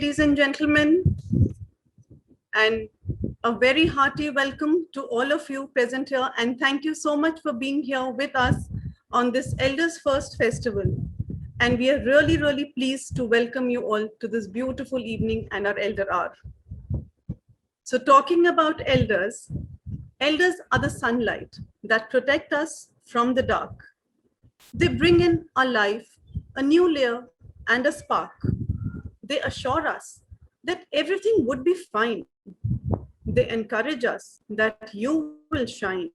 ladies and gentlemen, and a very hearty welcome to all of you present here. And thank you so much for being here with us on this Elders First Festival. And we are really, really pleased to welcome you all to this beautiful evening and our Elder Hour. So talking about elders, elders are the sunlight that protect us from the dark. They bring in our life a new layer and a spark. They assure us that everything would be fine. They encourage us that you will shine.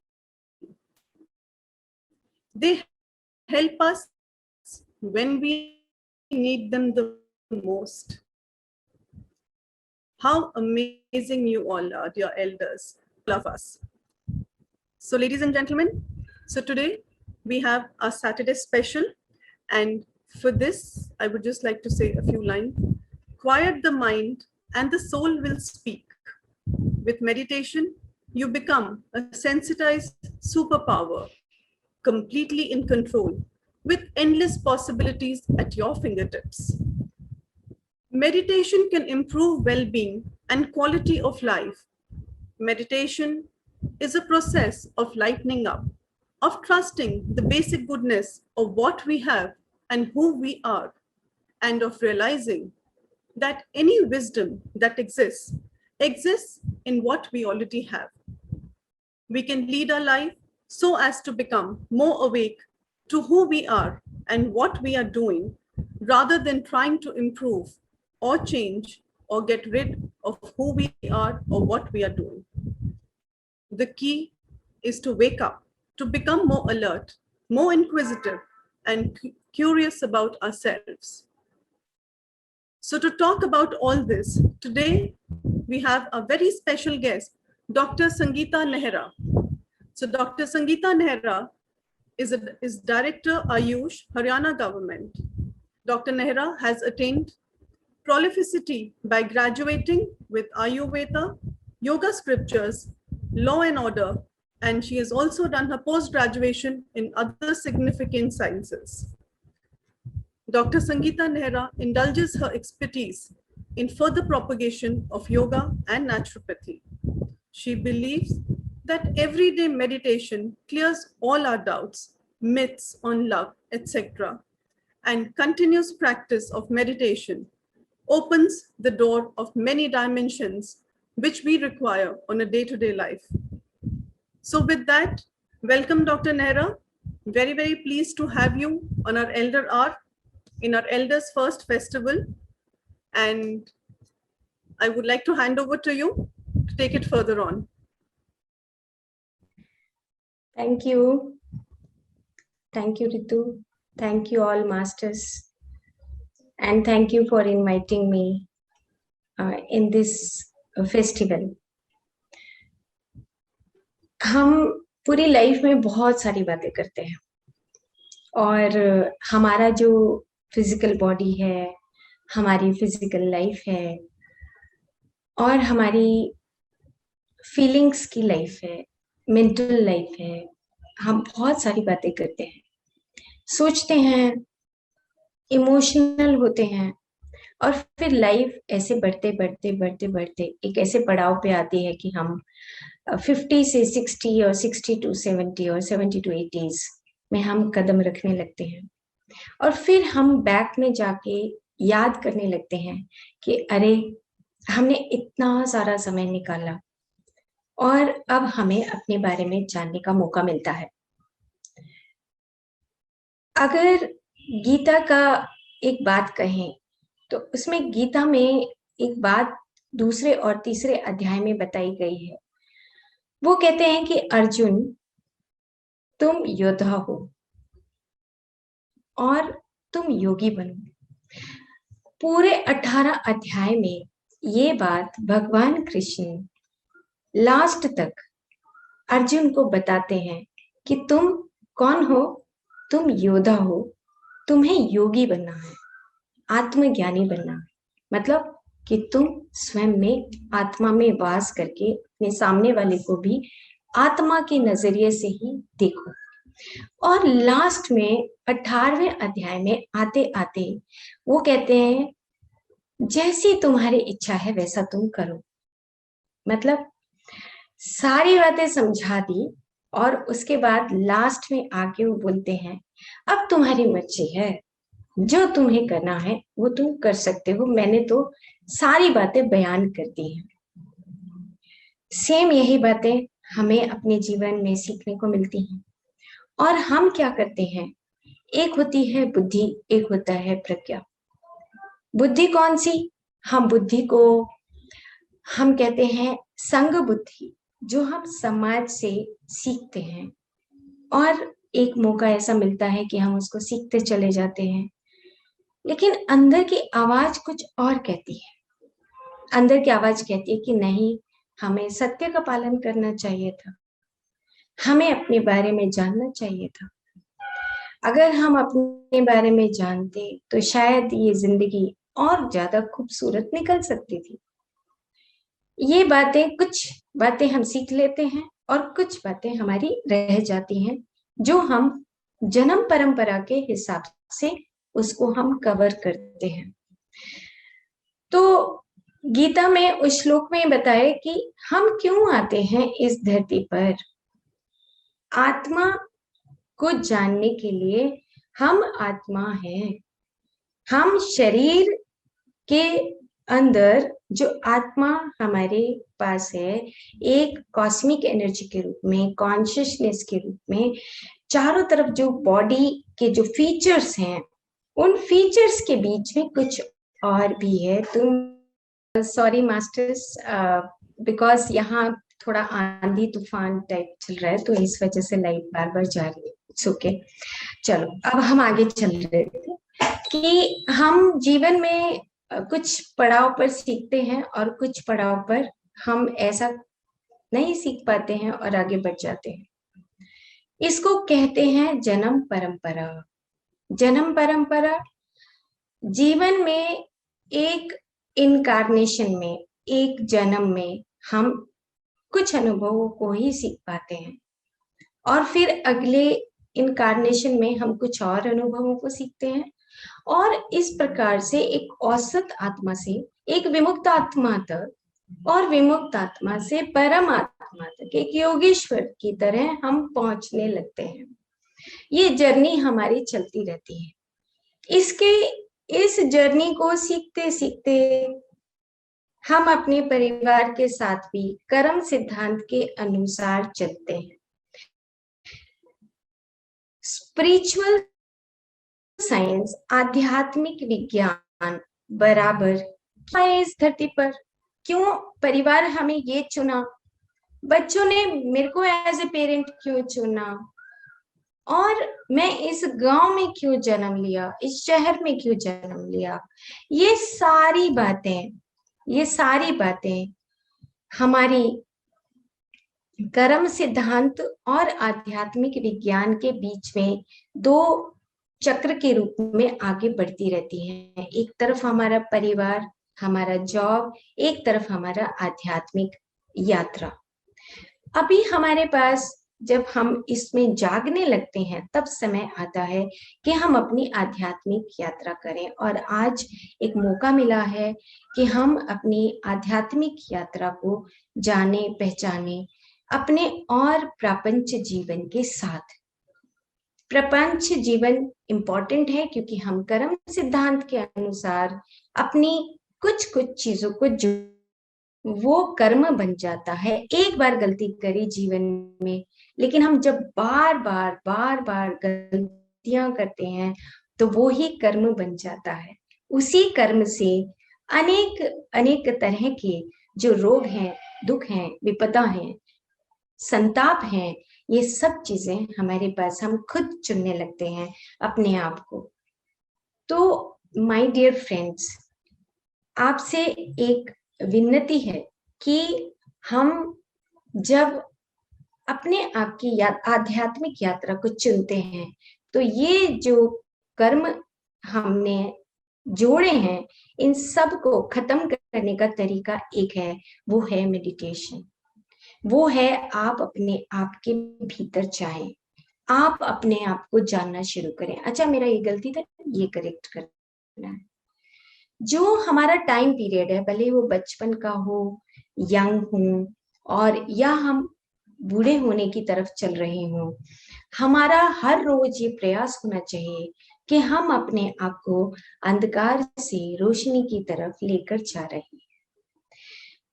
They help us when we need them the most. How amazing you all are, dear elders, all of us. So ladies and gentlemen, so today we have a Saturday special, and for this, I would just like to say a few lines. Quiet the mind and the soul will speak. With meditation, you become a sensitized superpower, completely in control, with endless possibilities at your fingertips. Meditation can improve well-being and quality of life. Meditation is a process of lightening up, of trusting the basic goodness of what we have and who we are, and of realizing that any wisdom that exists in what we already have. We can lead our life so as to become more awake to who we are and what we are doing, rather than trying to improve or change or get rid of who we are or what we are doing. The key is to wake up, to become more alert, more inquisitive, and curious about ourselves. So to talk about all this, today we have a very special guest, Dr. Sangeeta Nehra. So Dr. Sangeeta Nehra is Director Ayush, Haryana government. Dr. Nehra has attained prolificity by graduating with Ayurveda, Yoga Scriptures, Law and Order, and she has also done her post-graduation in other significant sciences. Dr. Sangeeta Nehra indulges her expertise in further propagation of yoga and naturopathy. She believes that everyday meditation clears all our doubts, myths on love, etc. And continuous practice of meditation opens the door of many dimensions which we require on a day-to-day life. So with that, welcome Dr. Nehra. Very, very pleased to have you on our Elder Hour in our Elders First Festival. And I would like to hand over to you to take it further on. Thank you. Thank you, Ritu. Thank you all masters. And thank you for inviting me in this festival. हम पूरी life में बहुत सारी बातें करते हैं और हमारा जो फिजिकल बॉडी है, हमारी फिजिकल लाइफ है और हमारी फीलिंग्स की लाइफ है, मेंटल लाइफ है, हम बहुत सारी बातें करते हैं, सोचते हैं, इमोशनल होते हैं और फिर लाइफ ऐसे बढ़ते एक ऐसे पड़ाव पे आती है कि हम 50 से 60 और 60 to 70 और 70 to 80s में हम कदम रखने लगते हैं और फिर हम बैक में जाके याद करने लगते हैं कि अरे हमने इतना सारा समय निकाला और अब हमें अपने बारे में जानने का मौका मिलता है। अगर गीता का एक बात कहें तो उसमें गीता में एक बात दूसरे और तीसरे अध्याय में बताई गई है। वो कहते हैं कि अर्जुन, तुम योद्धा हो और तुम योगी बनो। पूरे 18 अध्याय में ये बात भगवान कृष्ण लास्ट तक अर्जुन को बताते हैं कि तुम कौन हो, तुम योद्धा हो, तुम्हें योगी बनना है, आत्मज्ञानी बनना है। मतलब कि तुम स्वयं में आत्मा में वास करके अपने सामने वाले को भी आत्मा के नजरिए से ही देखो। और लास्ट में 18वें अध्याय में आते आते वो कहते हैं जैसी तुम्हारी इच्छा है वैसा तुम करो। मतलब सारी बातें समझा दी और उसके बाद लास्ट में आके वो बोलते हैं अब तुम्हारी मर्जी है, जो तुम्हें करना है वो तुम कर सकते हो, मैंने तो सारी बातें बयान कर दी हैं। सेम यही बातें हमें अपने जीवन में सीखने को मिलती हैं। और हम क्या करते हैं, एक होती है बुद्धि, एक होता है प्रज्ञा। बुद्धि कौन सी? हम बुद्धि को हम कहते हैं संग बुद्धि, जो हम समाज से सीखते हैं और एक मौका ऐसा मिलता है कि हम उसको सीखते चले जाते हैं, लेकिन अंदर की आवाज कुछ और कहती है। अंदर की आवाज कहती है कि नहीं, हमें सत्य का पालन करना चाहिए था, हमें अपने बारे में जानना चाहिए था। अगर हम अपने बारे में जानते तो शायद ये जिंदगी और ज्यादा खूबसूरत निकल सकती थी। ये बातें, कुछ बातें हम सीख लेते हैं और कुछ बातें हमारी रह जाती हैं, जो हम जन्म परंपरा के हिसाब से उसको हम कवर करते हैं। तो गीता में उस श्लोक में बताए कि हम क्यों आते हैं इस धरती पर। आत्मा को जानने के लिए हम आत्मा हैं। हम शरीर के अंदर जो आत्मा हमारे पास है, एक कॉस्मिक एनर्जी के रूप में, कॉन्शियसनेस के रूप में, चारों तरफ जो बॉडी के जो फीचर्स हैं, उन फीचर्स के बीच में कुछ और भी है। तुम सॉरी मास्टर्स, बिकॉज यहाँ थोड़ा आंधी तूफान टाइप चल रहा है तो इस वजह से लाइट बार बार जा रही है। It's okay. चलो अब हम आगे चल रहे थे कि हम जीवन में कुछ पड़ाव पर सीखते हैं और कुछ पड़ाव पर हम ऐसा नहीं सीख पाते हैं और आगे बढ़ जाते हैं। इसको कहते हैं जन्म परंपरा। जन्म परंपरा जीवन में एक इनकारनेशन में, एक जन्म में हम कुछ अनुभवों को ही सीख पाते हैं और फिर अगले इनकारनेशन में हम कुछ और अनुभवों को सीखते हैं और इस प्रकार से एक औसत आत्मा से एक विमुक्त आत्मा तक और विमुक्त आत्मा से परम आत्मा तक एक योगेश्वर की तरह हम पहुंचने लगते हैं। ये जर्नी हमारी चलती रहती है। इस जर्नी को सीखते सीखते हम अपने परिवार के साथ भी कर्म सिद्धांत के अनुसार चलते हैं। स्पिरिचुअल साइंस, आध्यात्मिक विज्ञान बराबर क्या है इस धरती पर? क्यों परिवार हमें ये चुना? बच्चों ने मेरे को एज ए पेरेंट क्यों चुना? और मैं इस गांव में क्यों जन्म लिया, इस शहर में क्यों जन्म लिया? ये सारी बातें हमारी कर्म सिद्धांत और आध्यात्मिक विज्ञान के बीच में दो चक्र के रूप में आगे बढ़ती रहती हैं। एक तरफ हमारा परिवार, हमारा जॉब, एक तरफ हमारा आध्यात्मिक यात्रा। अभी हमारे पास जब हम इसमें जागने लगते हैं तब समय आता है कि हम अपनी आध्यात्मिक यात्रा करें। और आज एक मौका मिला है कि हम अपनी आध्यात्मिक यात्रा को जाने पहचाने अपने और प्रपंच जीवन के साथ। प्रपंच जीवन इंपॉर्टेंट है क्योंकि हम कर्म सिद्धांत के अनुसार अपनी कुछ चीजों को वो कर्म बन जाता है। एक बार गलती करी जीवन में, लेकिन हम जब बार बार गलतियां करते हैं तो वो ही कर्म बन जाता है। उसी कर्म से अनेक तरह के जो रोग हैं, दुख हैं, विपदा हैं, संताप हैं, ये सब चीजें हमारे पास हम खुद चुनने लगते हैं अपने आप को। तो माय डियर फ्रेंड्स, आपसे एक विनती है कि हम जब अपने आप की आध्यात्मिक यात्रा को चुनते हैं तो ये जो कर्म हमने जोड़े हैं, इन सब को खत्म करने का तरीका एक है, वो है मेडिटेशन। वो है आप अपने आप के भीतर जाएं, आप अपने आप को जानना शुरू करें। अच्छा, मेरा ये गलती था, ये करेक्ट करना है। जो हमारा टाइम पीरियड है, भले वो बचपन का हो, यंग हो, और या हम बूढ़े होने की तरफ चल रहे हों, हमारा हर रोज ये प्रयास होना चाहिए कि हम अपने आप को अंधकार से रोशनी की तरफ लेकर जा रहे हैं।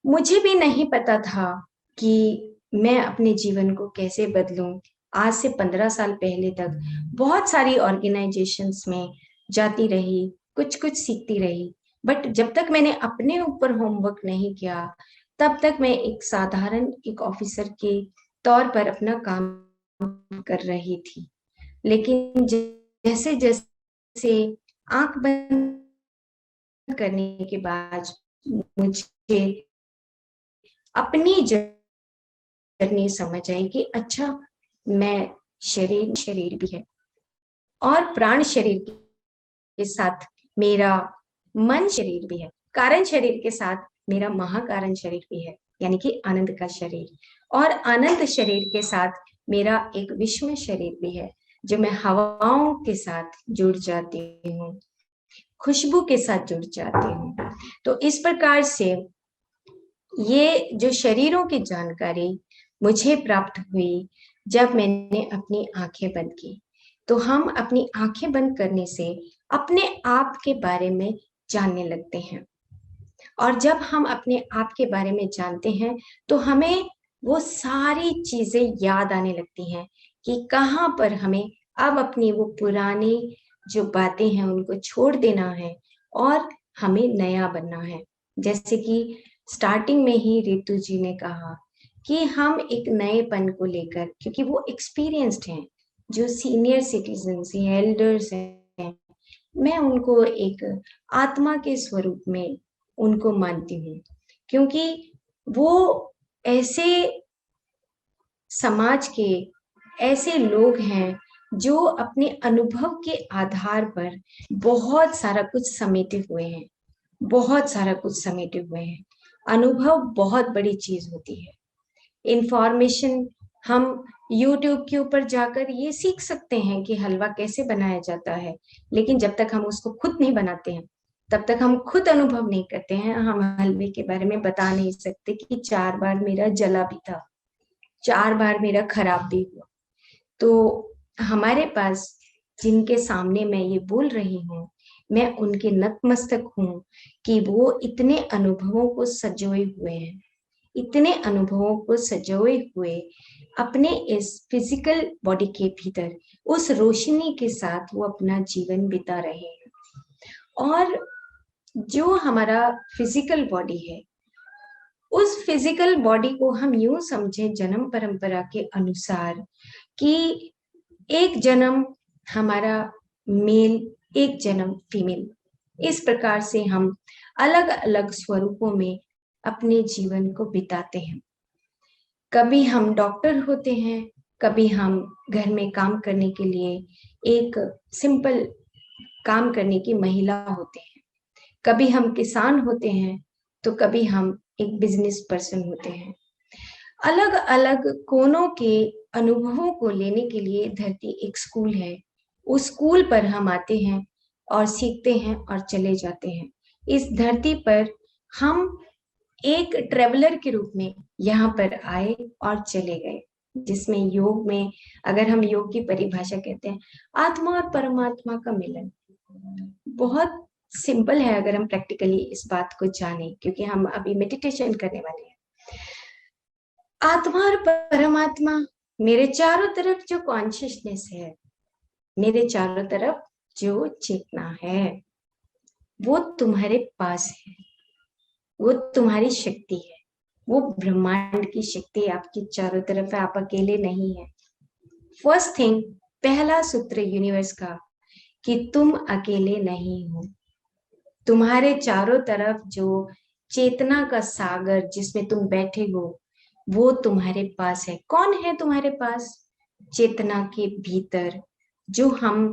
मुझे भी नहीं पता था कि मैं अपने जीवन को कैसे बदलूं। आज से 15 साल पहले तक बहुत सारी ऑर्गेनाइजेशंस में जाती रही, कुछ कुछ सीखती रही, बट जब तक मैंने अपने ऊपर होमवर्क नहीं किया, तब तक मैं एक साधारण एक ऑफिसर के तौर पर अपना काम कर रही थी। लेकिन जैसे जैसे आंख बंद करने के बाद मुझे अपनी जर्नी समझ आई कि अच्छा, मैं शरीर शरीर भी है और प्राण शरीर के साथ मेरा मन शरीर भी है, कारण शरीर के साथ मेरा महाकारण शरीर भी है, यानी कि आनंद का शरीर, और आनंद शरीर के साथ मेरा एक विश्व शरीर भी है, जो मैं हवाओं के साथ जुड़ जाती हूँ, खुशबू के साथ जुड़ जाती हूँ। तो इस प्रकार से ये जो शरीरों की जानकारी मुझे प्राप्त हुई जब मैंने अपनी आंखें बंद की। तो हम अपनी आंखें बंद करने से अपने आप के बारे में जानने लगते हैं, और जब हम अपने आप के बारे में जानते हैं तो हमें वो सारी चीजें याद आने लगती हैं कि कहाँ पर हमें अब अपनी वो पुरानी जो बातें हैं उनको छोड़ देना है और हमें नया बनना है। जैसे कि स्टार्टिंग में ही रितु जी ने कहा कि हम एक नएपन को लेकर, क्योंकि वो एक्सपीरियंस्ड हैं, जो सीनियर सिटीजन्स हैं, एल्डर्स हैं, मैं उनको एक आत्मा के स्वरूप में उनको मानती हूँ, क्योंकि वो ऐसे समाज के ऐसे लोग हैं जो अपने अनुभव के आधार पर बहुत सारा कुछ समेटे हुए हैं, बहुत सारा कुछ समेटे हुए हैं। अनुभव बहुत बड़ी चीज होती है। इंफॉर्मेशन हम YouTube के ऊपर जाकर ये सीख सकते हैं कि हलवा कैसे बनाया जाता है, लेकिन जब तक हम उसको खुद नहीं बनाते हैं, तब तक हम खुद अनुभव नहीं करते हैं। हम हलवे के बारे में बता नहीं सकते कि 4 बार मेरा जला भी था, 4 बार मेरा खराब भी हुआ। तो हमारे पास जिनके सामने मैं ये बोल रही हूँ, मैं उनके नतमस्तक हूँ कि वो इतने अनुभवों को सजोए हुए हैं, इतने अनुभवों को सजोए हुए अपने इस फिजिकल बॉडी के भीतर उस रोशनी के साथ वो अपना जीवन बिता रहे हैं। और जो हमारा फिजिकल बॉडी है, उस फिजिकल बॉडी को हम यूं समझें जन्म परंपरा के अनुसार कि एक जन्म हमारा मेल, एक जन्म फीमेल, इस प्रकार से हम अलग अलग स्वरूपों में अपने जीवन को बिताते हैं। कभी हम डॉक्टर होते हैं, कभी हम घर में काम करने के लिए एक सिंपल काम करने की महिला होते हैं, कभी हम किसान होते हैं, तो कभी हम एक बिजनेस पर्सन होते हैं। अलग अलग कोनों के अनुभवों को लेने के लिए धरती एक स्कूल है। उस स्कूल पर हम आते हैं और सीखते हैं और चले जाते हैं। इस धरती पर हम एक ट्रेवलर के रूप में यहाँ पर आए और चले गए, जिसमें योग में, अगर हम योग की परिभाषा कहते हैं, आत्मा और परमात्मा का मिलन। बहुत सिंपल है अगर हम प्रैक्टिकली इस बात को जाने, क्योंकि हम अभी मेडिटेशन करने वाले हैं। आत्मा और परमात्मा, मेरे चारों तरफ जो कॉन्शियसनेस है, मेरे चारों तरफ जो चेतना है, वो तुम्हारे पास है, वो तुम्हारी शक्ति है, वो ब्रह्मांड की शक्ति आपके चारों तरफ है, आप अकेले नहीं है। फर्स्ट थिंग, पहला सूत्र यूनिवर्स का कि तुम अकेले नहीं हो। तुम्हारे चारों तरफ जो चेतना का सागर जिसमें तुम बैठे हो, वो तुम्हारे पास है। कौन है तुम्हारे पास? चेतना के भीतर, जो हम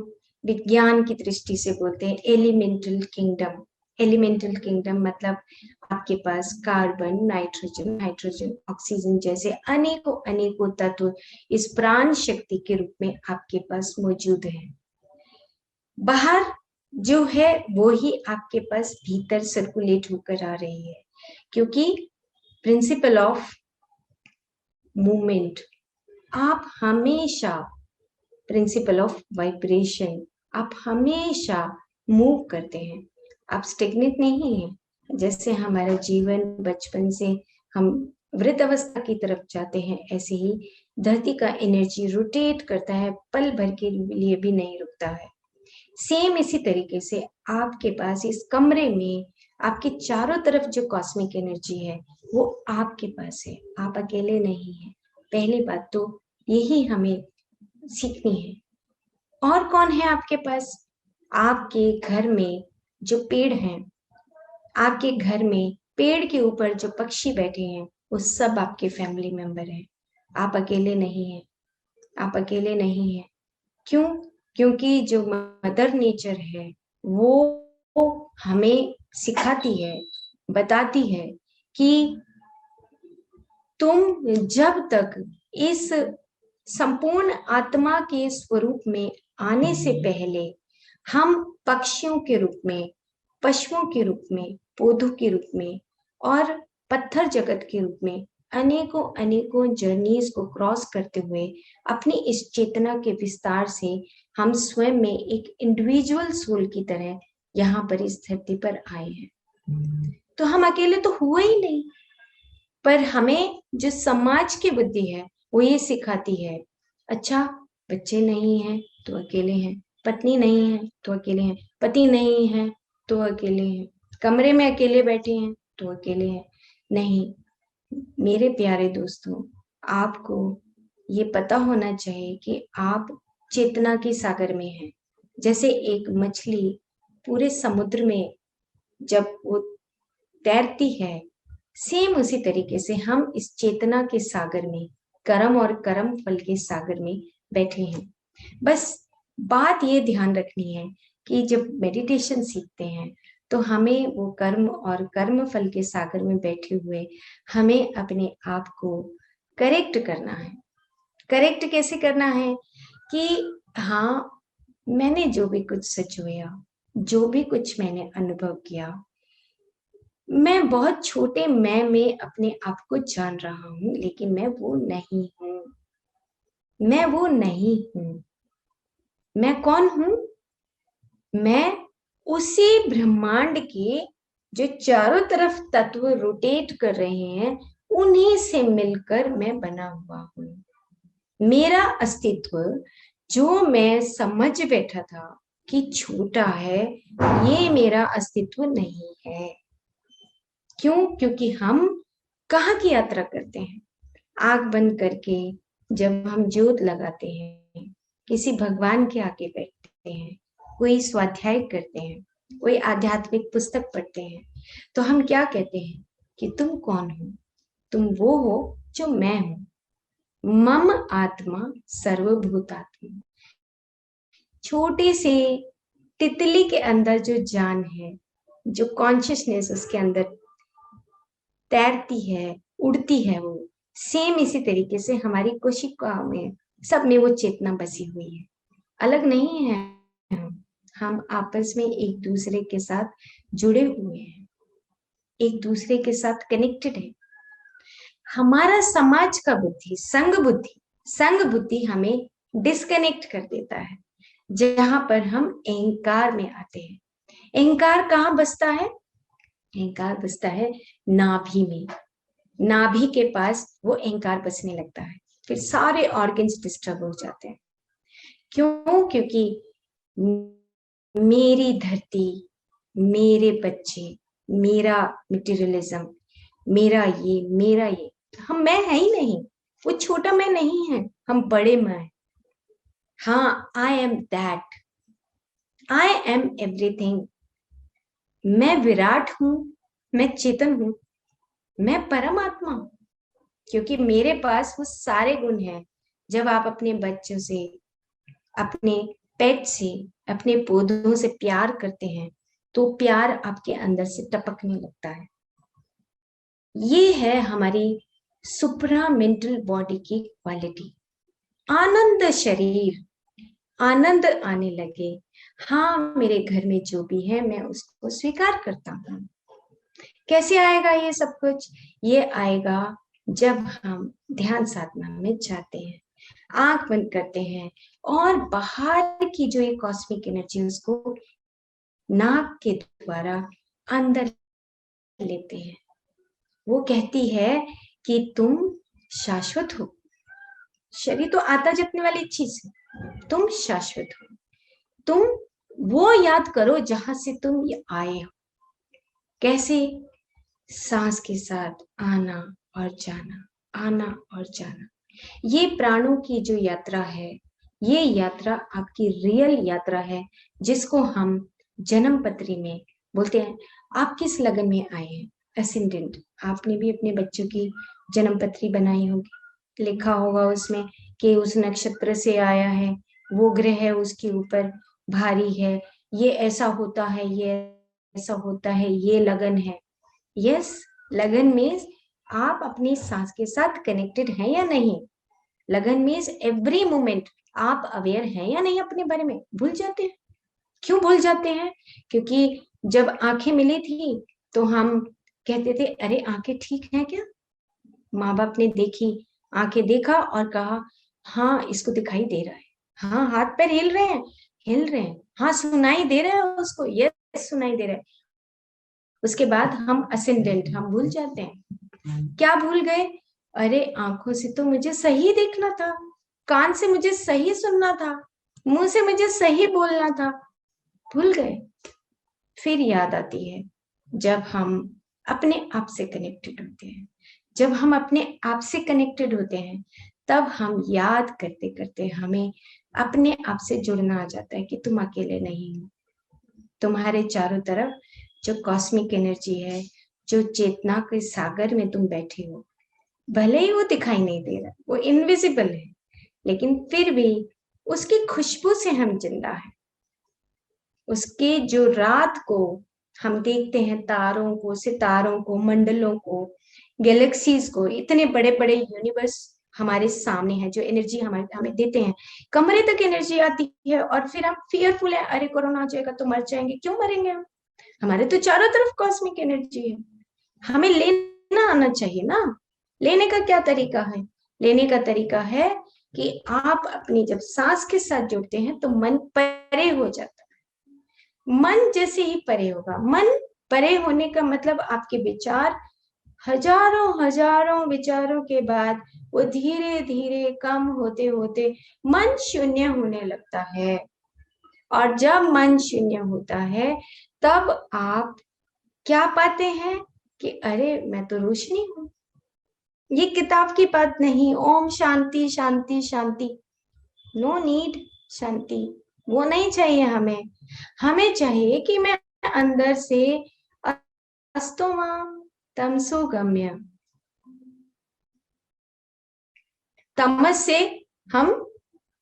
विज्ञान की दृष्टि से बोलते हैं एलिमेंटल किंगडम। एलिमेंटल किंगडम मतलब आपके पास कार्बन, नाइट्रोजन, हाइड्रोजन, ऑक्सीजन जैसे अनेकों अनेकों तत्व इस प्राण शक्ति के रूप में आपके पास मौजूद है। बाहर जो है वो ही आपके पास भीतर सर्कुलेट होकर आ रही है, क्योंकि प्रिंसिपल ऑफ मूवमेंट, आप हमेशा प्रिंसिपल ऑफ वाइब्रेशन, आप हमेशा मूव करते हैं, आप स्टेगनेट नहीं हैं। जैसे हमारा जीवन बचपन से हम वृद्ध अवस्था की तरफ जाते हैं, ऐसे ही धरती का एनर्जी रोटेट करता है, पल भर के लिए भी नहीं रुकता है। सेम इसी तरीके से आपके पास इस कमरे में आपके चारों तरफ जो कॉस्मिक एनर्जी है वो आपके पास है, आप अकेले नहीं हैं। पहली बात तो यही हमें सीखनी है। और कौन है आपके पास? आपके घर में जो पेड़ हैं, आपके घर में पेड़ के ऊपर जो पक्षी बैठे हैं, वो सब आपके फैमिली मेंबर हैं। आप अकेले नहीं हैं, आप अकेले नहीं हैं। क्यों? क्योंकि जो मदर नेचर है वो हमें सिखाती है, बताती है कि तुम जब तक इस संपूर्ण आत्मा के स्वरूप में आने से पहले हम पक्षियों के रूप में, पशुओं के रूप में, पौधों के रूप में और पत्थर जगत के रूप में अनेकों अनेकों जर्नीज को क्रॉस करते हुए अपनी इस चेतना के विस्तार से हम स्वयं में एक इंडिविजुअल सोल की तरह यहाँ पर इस धरती पर आए हैं। तो हम अकेले तो हुए ही नहीं, पर हमें जो समाज की बुद्धि है वो ये सिखाती है, अच्छा बच्चे नहीं हैं तो अकेले हैं, पत्नी नहीं है तो अकेले हैं, पति नहीं है तो अकेले हैं, कमरे में अकेले बैठे हैं तो अकेले हैं। नहीं मेरे प्यारे दोस्तों, आपको ये पता होना चाहिए कि आप चेतना के सागर में हैं। जैसे एक मछली पूरे समुद्र में जब वो तैरती है, सेम उसी तरीके से हम इस चेतना के सागर में, कर्म और कर्म फल के सागर में बैठे हैं। बस बात ये ध्यान रखनी है कि जब मेडिटेशन सीखते हैं तो हमें वो कर्म और कर्म फल के सागर में बैठे हुए हमें अपने आप को करेक्ट करना है। करेक्ट कैसे करना है कि हाँ, मैंने जो भी कुछ सचोया, जो भी कुछ मैंने अनुभव किया, मैं बहुत छोटे मैं में अपने आप को जान रहा हूं, लेकिन मैं वो नहीं हूं। मैं वो नहीं हूं। मैं कौन हूं? मैं उसी ब्रह्मांड के जो चारों तरफ तत्व रोटेट कर रहे हैं, उन्हीं से मिलकर मैं बना हुआ हूं। मेरा अस्तित्व जो मैं समझ बैठा था कि छोटा है, ये मेरा अस्तित्व नहीं है। क्यों? क्योंकि हम कहाँ की यात्रा करते हैं? आंख बंद करके जब हम ज्योत लगाते हैं, किसी भगवान के आगे बैठते हैं, कोई स्वाध्याय करते हैं, कोई आध्यात्मिक पुस्तक पढ़ते हैं, तो हम क्या कहते हैं कि तुम कौन हो? तुम वो हो जो मैं हूं। मम आत्मा सर्वभूतात्मा। छोटे से तितली के अंदर जो जान है, जो कॉन्शियसनेस उसके अंदर तैरती है, उड़ती है, वो सेम इसी तरीके से हमारी कोशिका में, सब में वो चेतना बसी हुई है। अलग नहीं है, हम आपस में एक दूसरे के साथ जुड़े हुए हैं, एक दूसरे के साथ कनेक्टेड है। हमारा समाज का बुद्धि, संघ बुद्धि हमें डिस्कनेक्ट कर देता है, जहां पर हम अहंकार में आते हैं। अहंकार कहाँ बसता है? अहंकार बसता है नाभि में। नाभि के पास वो अहंकार बसने लगता है, फिर सारे ऑर्गन्स डिस्टर्ब हो जाते हैं। क्यों? क्योंकि मेरी धरती, मेरे बच्चे, मेरा मटेरियलिज्म, मेरा ये, हम मैं है ही नहीं, वो छोटा मैं नहीं है, हम बड़े मैं। हाँ, I am that, I am everything. मैं विराट हूं, मैं चेतन हूं, मैं परमात्मा हूं, क्योंकि मेरे पास वो सारे गुण हैं। जब आप अपने बच्चों से, अपने पेट से, अपने पौधों से प्यार करते हैं, तो प्यार आपके अंदर से टपकने लगता है। ये है हमारी सुप्रा मेंटल बॉडी की क्वालिटी। आनंद शरीर, आनंद आने लगे। हाँ, मेरे घर में जो भी है मैं उसको स्वीकार करता हूँ। कैसे आएगा ये सब कुछ? ये आएगा जब हम ध्यान साधना में जाते हैं, आंख बंद करते हैं और बाहर की जो ये कॉस्मिक एनर्जी उसको नाक के द्वारा अंदर लेते हैं। वो कहती है कि तुम शाश्वत हो। शरीर तो आता जपने वाली चीज है, तुम शाश्वत हो। तुम वो याद करो जहां से तुम ये आए हो। कैसे? सांस के साथ आना और जाना, आना और जाना। ये प्राणों की जो यात्रा है, ये यात्रा आपकी रियल यात्रा है, जिसको हम जन्म पत्री में बोलते हैं। आप किस लगन में आए हैं? असेंडेंट। आपने भी अपने बच्चों की जन्म पत्री बनाई होगी, लिखा होगा उसमें कि उस नक्षत्र से आया है, वो ग्रह है उसके ऊपर भारी है, ये ऐसा होता है, ये ऐसा होता है, ये लगन है। यस, लगन मीन्स आप अपनी सांस के साथ कनेक्टेड हैं या नहीं। लगन मीन्स एवरी मोमेंट आप अवेयर हैं या नहीं अपने बारे में। भूल जाते हैं। क्यों भूल जाते हैं? क्योंकि जब आंखें मिली थी तो हम कहते थे अरे आंखें ठीक हैं क्या? माँ बाप ने देखी, आंखें देखा और कहा हाँ इसको दिखाई दे रहा है, हाँ हाथ पैर हिल रहे हैं, हिल रहे हैं, हाँ सुनाई दे रहा है उसको, यस सुनाई दे रहा है। उसके बाद हम असेंडेंट, हम भूल जाते हैं। क्या भूल गए? अरे आंखों से तो मुझे सही देखना था, कान से मुझे सही सुनना था, मुंह से मुझे सही बोलना था। भूल गए। फिर याद आती है जब हम अपने आप से कनेक्टेड होते हैं। जब हम अपने आप से कनेक्टेड होते हैं तब हम याद करते करते हमें अपने आप से जुड़ना आ जाता है कि तुम अकेले नहीं हो। तुम्हारे चारों तरफ जो कॉस्मिक एनर्जी है, जो चेतना के सागर में तुम बैठे हो, भले ही वो दिखाई नहीं दे रहा, वो इनविजिबल है, लेकिन फिर भी उसकी खुशबू से हम जिंदा है। उसके जो रात को हम देखते हैं, तारों को, सितारों को, मंडलों को, गैलेक्सीज को, इतने बड़े बड़े यूनिवर्स हमारे सामने है, जो एनर्जी हमें देते हैं। कमरे तक एनर्जी आती है और फिर हम फियरफुल है, अरे कोरोना आ जाएगा तो मर जाएंगे। क्यों मरेंगे हम? हमारे तो चारों तरफ कॉस्मिक एनर्जी है। हमें लेना आना चाहिए ना। लेने का क्या तरीका है? लेने का तरीका है कि आप अपनी जब सांस के साथ जुड़ते हैं तो मन परे हो जाता है। मन जैसे ही परे होगा, मन परे होने का मतलब आपके विचार हजारों हजारों विचारों के बाद वो धीरे धीरे कम होते होते मन शून्य होने लगता है। और जब मन शून्य होता है तब आप क्या पाते हैं कि अरे मैं तो रोशनी हूं। ये किताब की बात नहीं, ओम शांति शांति शांति, नो नीड शांति, वो नहीं चाहिए हमें। हमें चाहिए कि मैं अंदर से अस्तो मां तमसो गम्य, तमस से हम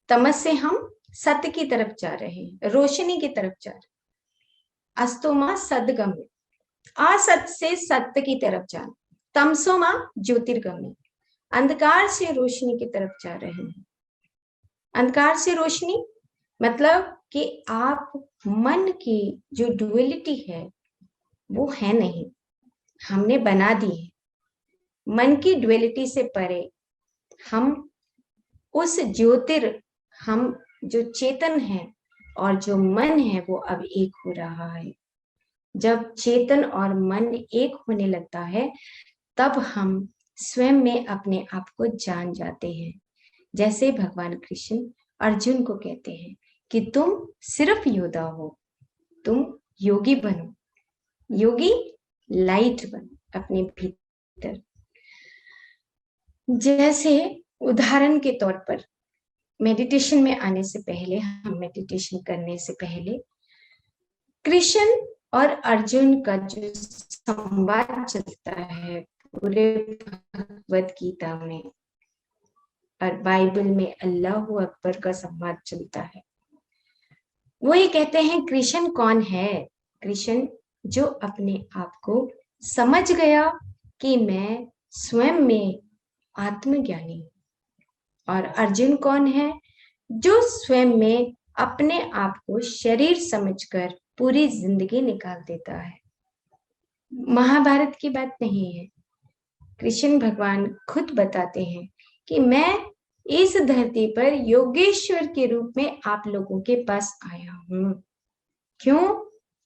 तमस से हम सत्य की तरफ जा रहे हैं, रोशनी की तरफ जा रहे हैं। अस्तो मां सदगम्य, असत से सत्य की तरफ जाना। तमसो मां ज्योतिर्गम्य, अंधकार से रोशनी की तरफ जा रहे हैं। अंधकार से रोशनी मतलब कि आप मन की जो डुअलिटी है वो है नहीं, हमने बना दी है। मन की डुअलिटी से परे हम उस हम जो चेतन है और जो मन है वो अब एक हो रहा है। जब चेतन और मन एक होने लगता है तब हम स्वयं में अपने आप को जान जाते हैं। जैसे भगवान कृष्ण अर्जुन को कहते हैं कि तुम सिर्फ योद्धा हो, तुम योगी बनो, योगी लाइट बनो अपने भीतर। जैसे उदाहरण के तौर पर मेडिटेशन में आने से पहले, हम मेडिटेशन करने से पहले कृष्ण और अर्जुन का जो संवाद चलता है पूरे भगवत गीता में और बाइबल में अल्लाह अकबर का संवाद चलता है, वो ये कहते हैं कृष्ण कौन है? कृष्ण जो अपने आप को समझ गया कि मैं स्वयं में आत्मज्ञानी हूं। और अर्जुन कौन है? जो स्वयं में अपने आप को शरीर समझकर पूरी जिंदगी निकाल देता है। महाभारत की बात नहीं है, कृष्ण भगवान खुद बताते हैं कि मैं इस धरती पर योगेश्वर के रूप में आप लोगों के पास आया हूं। क्यों?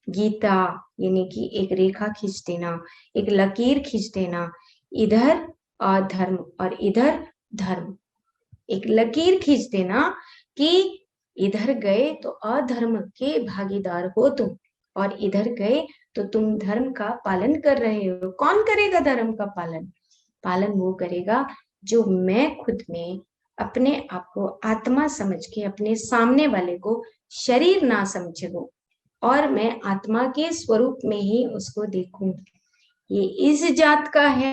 गीता यानी कि एक रेखा खींच देना, एक लकीर खींच देना, इधर अधर्म और इधर धर्म, एक लकीर खींच देना कि इधर गए तो अधर्म के भागीदार हो तुम, और इधर गए तो तुम धर्म का पालन कर रहे हो। कौन करेगा धर्म का पालन? पालन वो करेगा जो मैं खुद में अपने आप को आत्मा समझ के अपने सामने वाले को शरीर ना समझे हो, और मैं आत्मा के स्वरूप में ही उसको देखूं। ये इस जात का है,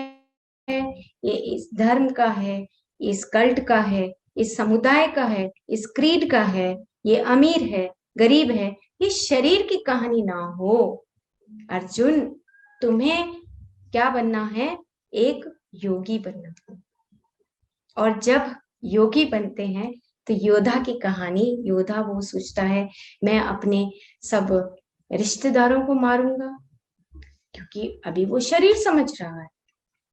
ये इस धर्म का है, इस कल्ट का है, इस समुदाय का है, इस क्रीड का है, ये अमीर है, गरीब है, ये शरीर की कहानी ना हो। अर्जुन, तुम्हें क्या बनना है? एक योगी बनना है। और जब योगी बनते हैं तो योद्धा की कहानी, योद्धा वो सोचता है मैं अपने सब रिश्तेदारों को मारूंगा, क्योंकि अभी वो शरीर समझ रहा है।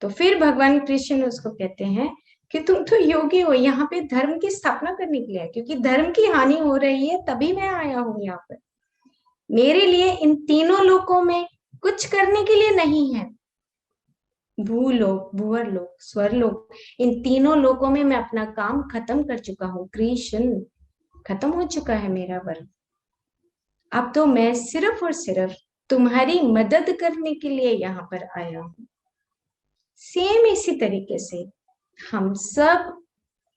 तो फिर भगवान कृष्ण उसको कहते हैं कि तुम तो योगी हो, यहाँ पे धर्म की स्थापना करने के लिए, क्योंकि धर्म की हानि हो रही है तभी मैं आया हूं यहाँ पर। मेरे लिए इन तीनों लोकों में कुछ करने के लिए नहीं है। भूलोक, भूवर लोक, स्वर्लोक, इन तीनों लोकों में मैं अपना काम खत्म कर चुका हूँ। कृष्ण, खत्म हो चुका है मेरा वर्क। अब तो मैं सिर्फ और सिर्फ तुम्हारी मदद करने के लिए यहाँ पर आया हूँ। सेम इसी तरीके से हम सब,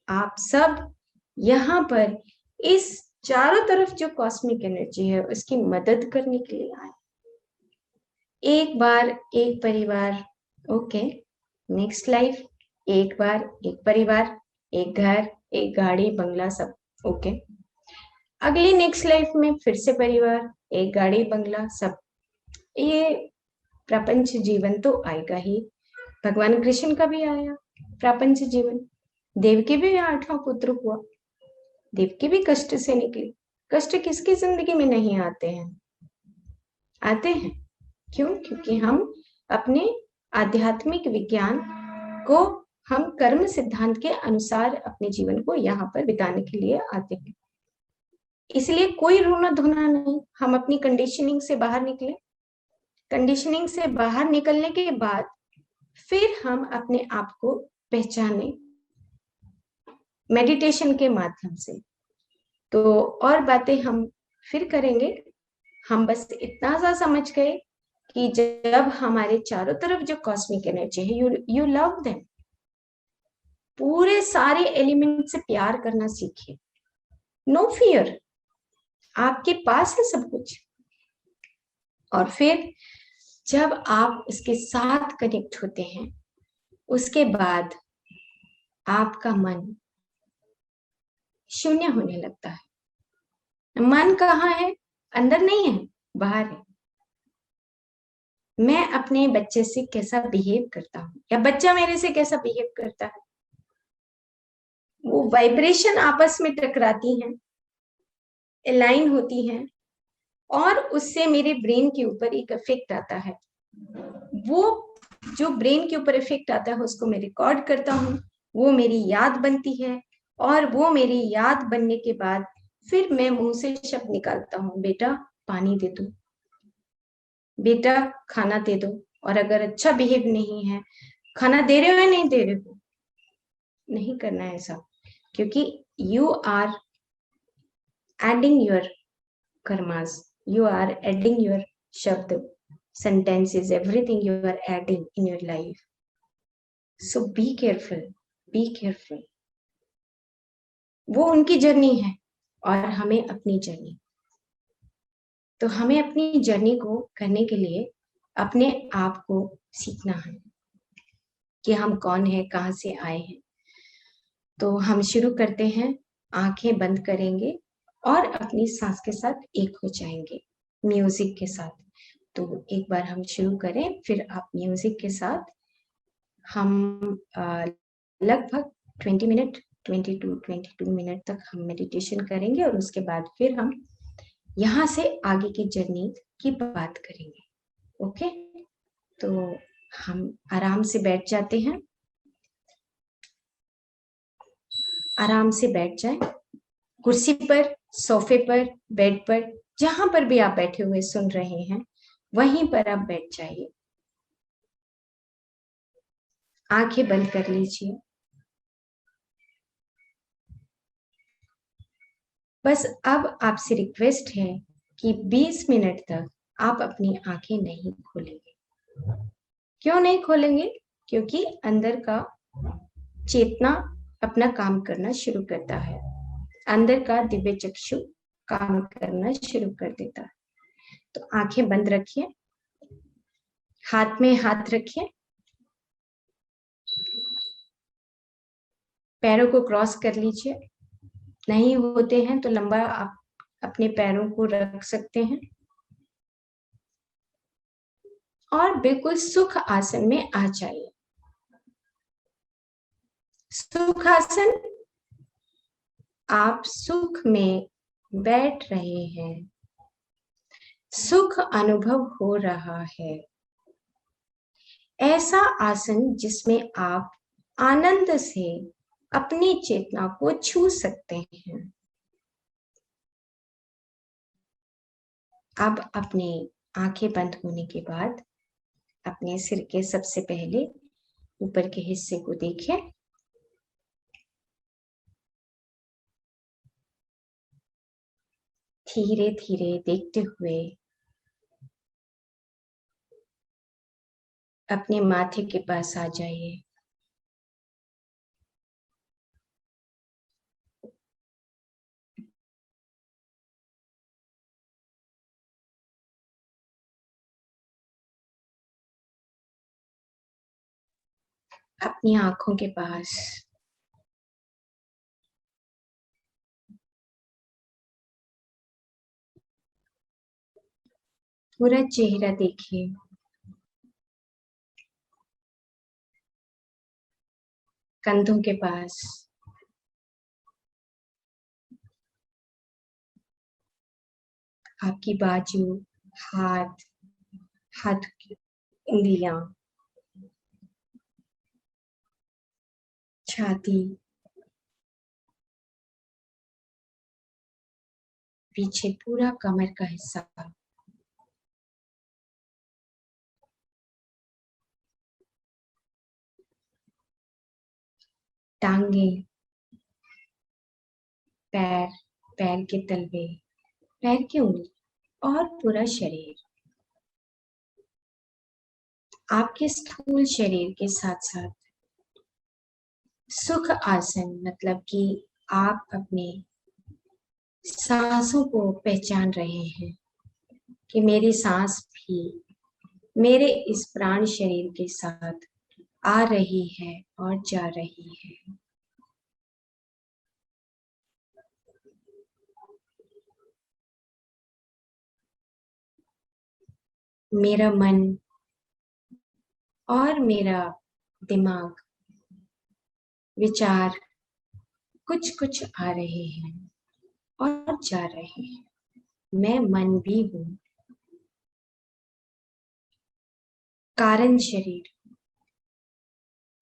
आप सब यहाँ पर इस चारों तरफ जो कॉस्मिक एनर्जी है उसकी मदद करने के लिए आए। एक बार एक परिवार, ओके, नेक्स्ट लाइफ, एक बार एक परिवार, एक घर, एक गाड़ी, बंगला, सब ओके। अगली नेक्स्ट लाइफ में फिर से परिवार, एक गाड़ी, बंगला, सब। ये प्रपंच जीवन तो आएगा ही। भगवान कृष्ण का भी आया प्रपंच जीवन। देवकी भी 8वां पुत्र हुआ, देवकी भी कष्ट से निकली। कष्ट किसकी जिंदगी में नहीं आते हैं? आते हैं। क्यों? क्योंकि हम अपने आध्यात्मिक विज्ञान को, हम कर्म सिद्धांत के अनुसार अपने जीवन को यहाँ पर बिताने के लिए आते हैं। इसलिए कोई रोना धोना नहीं, हम अपनी कंडीशनिंग से बाहर निकले। कंडीशनिंग से बाहर निकलने के बाद फिर हम अपने आप को पहचाने मेडिटेशन के माध्यम से। तो और बातें हम फिर करेंगे। हम बस इतना सा समझ गए कि जब हमारे चारों तरफ जो कॉस्मिक एनर्जी है, यू लव देम, पूरे सारे एलिमेंट से प्यार करना सीखिए। नो फियर, आपके पास है सब कुछ। और फिर जब आप इसके साथ कनेक्ट होते हैं, उसके बाद आपका मन शून्य होने लगता है। मन कहाँ है? अंदर नहीं है, बाहर है। मैं अपने बच्चे से कैसा बिहेव करता हूँ या बच्चा मेरे से कैसा बिहेव करता है, वो वाइब्रेशन आपस में टकराती हैं, अलाइन होती हैं, और उससे मेरे ब्रेन के ऊपर एक इफेक्ट आता है। वो जो ब्रेन के ऊपर इफेक्ट आता है उसको मैं रिकॉर्ड करता हूँ, वो मेरी याद बनती है, और वो मेरी याद बनने के बाद फिर मैं मुंह से शब्द निकालता हूँ, बेटा पानी दे दो, बेटा खाना दे दो। और अगर अच्छा बिहेव नहीं है, खाना दे रहे हो या नहीं दे रहे हो, नहीं करना है ऐसा, क्योंकि you are adding your karmas, you are adding your shabd, sentences, everything you are adding in your life. So be careful, be careful. वो उनकी जर्नी है और हमें अपनी जर्नी। तो हमें अपनी जर्नी को करने के लिए अपने आप को सीखना है कि हम कौन है, कहाँ से आए हैं। तो हम शुरू करते हैं, आंखें बंद करेंगे और अपनी सांस के साथ एक हो जाएंगे, म्यूजिक के साथ। तो एक बार हम शुरू करें, फिर आप म्यूजिक के साथ हम लगभग 20 मिनट 22 मिनट तक हम मेडिटेशन करेंगे और उसके बाद फिर हम यहाँ से आगे की जर्नी की बात करेंगे। ओके, तो हम आराम से बैठ जाते हैं, आराम से बैठ जाएं, कुर्सी पर, सोफे पर, बेड पर, जहां पर भी आप बैठे हुए सुन रहे हैं वहीं पर आप बैठ जाइए। आंखें बंद कर लीजिए। बस अब आपसे रिक्वेस्ट है कि 20 मिनट तक आप अपनी आंखें नहीं खोलेंगे। क्यों नहीं खोलेंगे? क्योंकि अंदर का चेतना अपना काम करना शुरू करता है, अंदर का दिव्य चक्षु काम करना शुरू कर देता है। तो आंखें बंद रखिए, हाथ में हाथ रखिए, पैरों को क्रॉस कर लीजिए। नहीं होते हैं तो लंबा आप अपने पैरों को रख सकते हैं और बिल्कुल सुख आसन में आ जाइए। सुख आसन, आप सुख में बैठ रहे हैं, सुख अनुभव हो रहा है। ऐसा आसन जिसमें आप आनंद से अपनी चेतना को छू सकते हैं। अब अपनी आंखें बंद होने के बाद अपने सिर के सबसे पहले ऊपर के हिस्से को देखिए। धीरे धीरे देखते हुए अपने माथे के पास आ जाइए। अपनी आंखों के पास पूरा चेहरा देखिए। कंधों के पास, आपकी बाजू, हाथ, हाथ की उंगलियां, छाती, पीछे पूरा कमर का हिस्सा, टांगे, पैर, पैर के तलवे, पैर की उंगली और पूरा शरीर। आपके स्थूल शरीर के साथ साथ सुख आसन मतलब कि आप अपने सांसों को पहचान रहे हैं कि मेरी सांस भी मेरे इस प्राण शरीर के साथ आ रही है और जा रही है। मेरा मन और मेरा दिमाग, विचार कुछ कुछ आ रहे हैं और जा रहे हैं। मैं मन भी हूं। कारण शरीर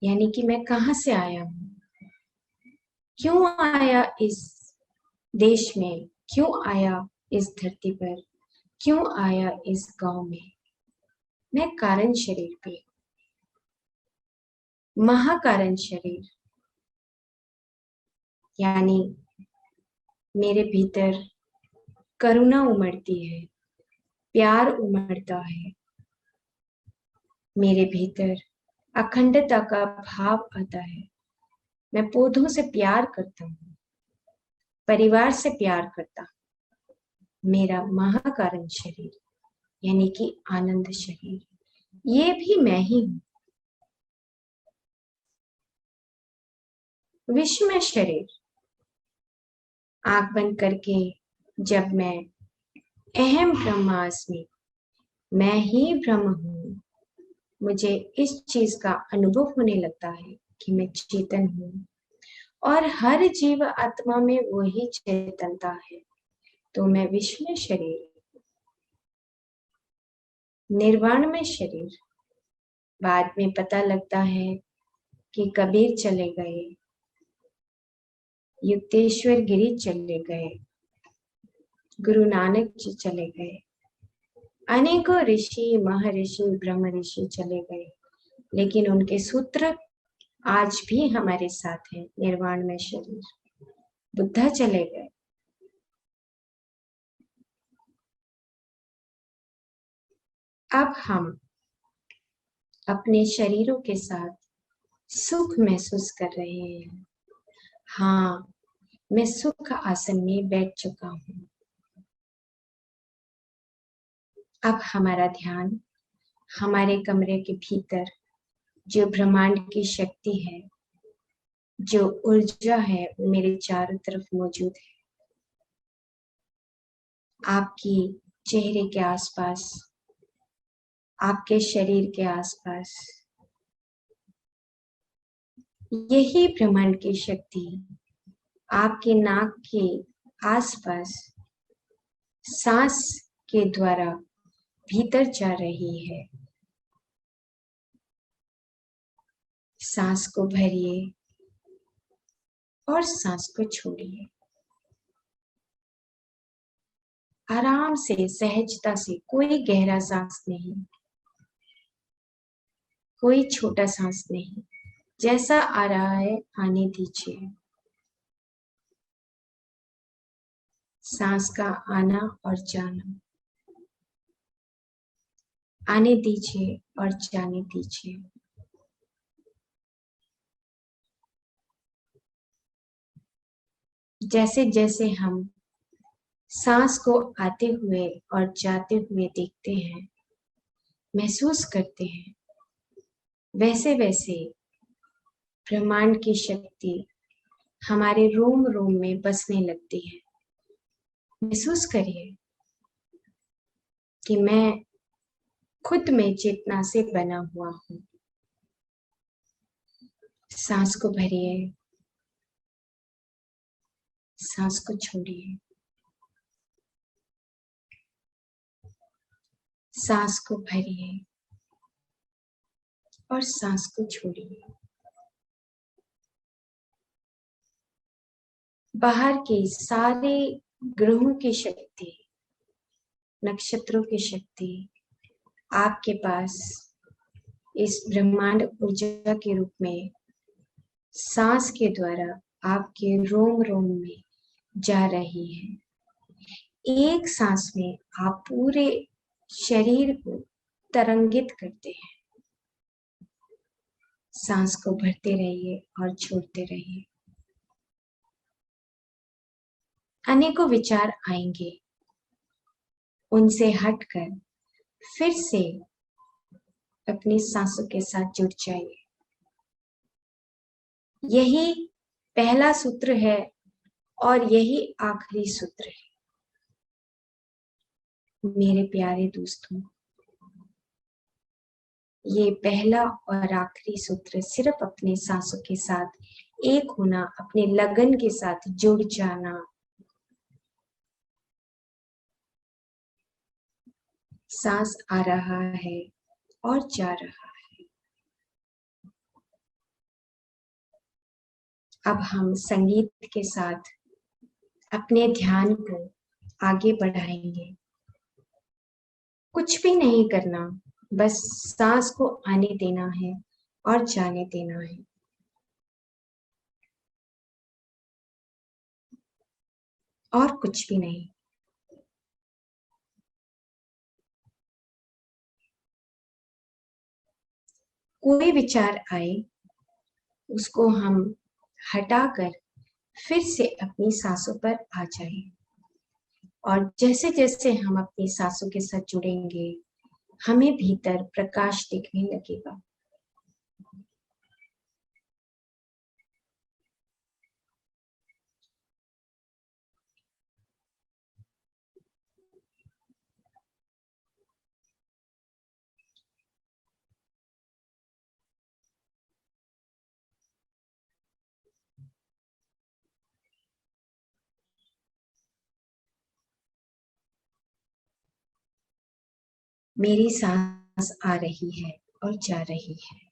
यानी कि मैं कहां से आया हूं, क्यों आया इस देश में, क्यों आया इस धरती पर, क्यों आया इस गांव में। मैं कारण शरीर पे। महाकारण शरीर यानी मेरे भीतर करुणा उमड़ती है, प्यार उमड़ता है, मेरे भीतर अखंडता का भाव आता है। मैं पौधों से प्यार करता हूँ, परिवार से प्यार करता हूँ। मेरा महाकारण शरीर यानी कि आनंद शरीर, ये भी मैं ही हूँ। विश्व शरीर, आंख बंद करके जब मैं अहम ब्रह्मास्मि, मैं ही ब्रह्म हूँ, मुझे इस चीज का अनुभव होने लगता है कि मैं चेतन हूँ और हर जीव आत्मा में वही चेतनता है। तो मैं विश्व में शरीर, निर्वाण में शरीर। बाद में पता लगता है कि कबीर चले गए, युक्तेश्वर गिरी चले गए, गुरु नानक जी चले गए, अनेकों ऋषि महर्षि ब्रह्म ऋषि चले गए, लेकिन उनके सूत्र आज भी हमारे साथ हैं। निर्वाण में शरीर। बुद्धा चले गए, अब हम अपने शरीरों के साथ सुख महसूस कर रहे हैं। हाँ, मैं सुख आसन में बैठ चुका हूँ। अब हमारा ध्यान हमारे कमरे के भीतर जो ब्रह्मांड की शक्ति है, जो ऊर्जा है, वो मेरे चारों तरफ मौजूद है। आपकी चेहरे के आसपास, आपके शरीर के आसपास यही ब्रह्मांड की शक्ति आपके नाक के आसपास सांस के द्वारा भीतर जा रही है। सांस को भरिए और सांस को छोड़िए। आराम से, सहजता से, कोई गहरा सांस नहीं, कोई छोटा सांस नहीं, जैसा आ रहा है आने दीजिए। सांस का आना और जाना आने दीजिए और जाने दीजिए। जैसे जैसे हम सांस को आते हुए और जाते हुए देखते हैं, महसूस करते हैं, वैसे वैसे ब्रह्मांड की शक्ति हमारे रोम रोम में बसने लगती है। महसूस करिए कि मैं खुद में चेतना से बना हुआ हूँ। सांस को भरिए, सांस को छोड़िए। सांस को भरिए और सांस को छोड़िए। बाहर के सारे ग्रहों की शक्ति, नक्षत्रों की शक्ति आपके पास इस ब्रह्मांड ऊर्जा के रूप में सांस के द्वारा आपके रोम रोम में जा रही है। एक सांस में आप पूरे शरीर को तरंगित करते हैं। सांस को भरते रहिए और छोड़ते रहिए। अनेकों विचार आएंगे, उनसे हटकर फिर से अपनी सांसों के साथ जुड़ जाइए। यही पहला सूत्र है और यही आखिरी सूत्र है। मेरे प्यारे दोस्तों, ये पहला और आखिरी सूत्र सिर्फ अपने सांसों के साथ एक होना, अपने लगन के साथ जुड़ जाना। सांस आ रहा है और जा रहा है। अब हम संगीत के साथ अपने ध्यान को आगे बढ़ाएंगे। कुछ भी नहीं करना, बस सांस को आने देना है और जाने देना है। और कुछ भी नहीं। कोई विचार आए, उसको हम हटाकर फिर से अपनी सांसों पर आ जाए। और जैसे जैसे हम अपनी सांसों के साथ जुड़ेंगे, हमें भीतर प्रकाश दिखने लगेगा। मेरी सांस आ रही है और जा रही है।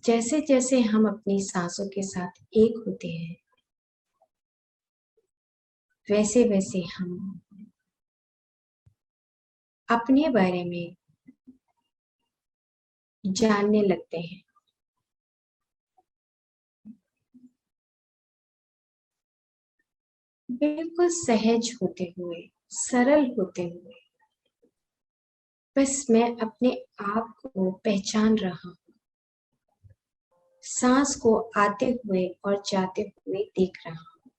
जैसे जैसे हम अपनी सांसों के साथ एक होते हैं, वैसे वैसे हम अपने बारे में जानने लगते हैं। बिल्कुल सहज होते हुए, सरल होते हुए, बस मैं अपने आप को पहचान रहा हूँ, सांस को आते हुए और जाते हुए देख रहा हूँ।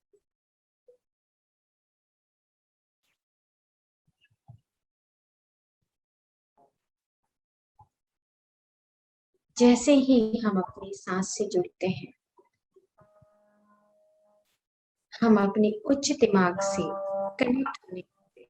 जैसे ही हम अपनी सांस से जुड़ते हैं, हम अपने उच्च दिमाग से कनेक्ट होने लगते हैं।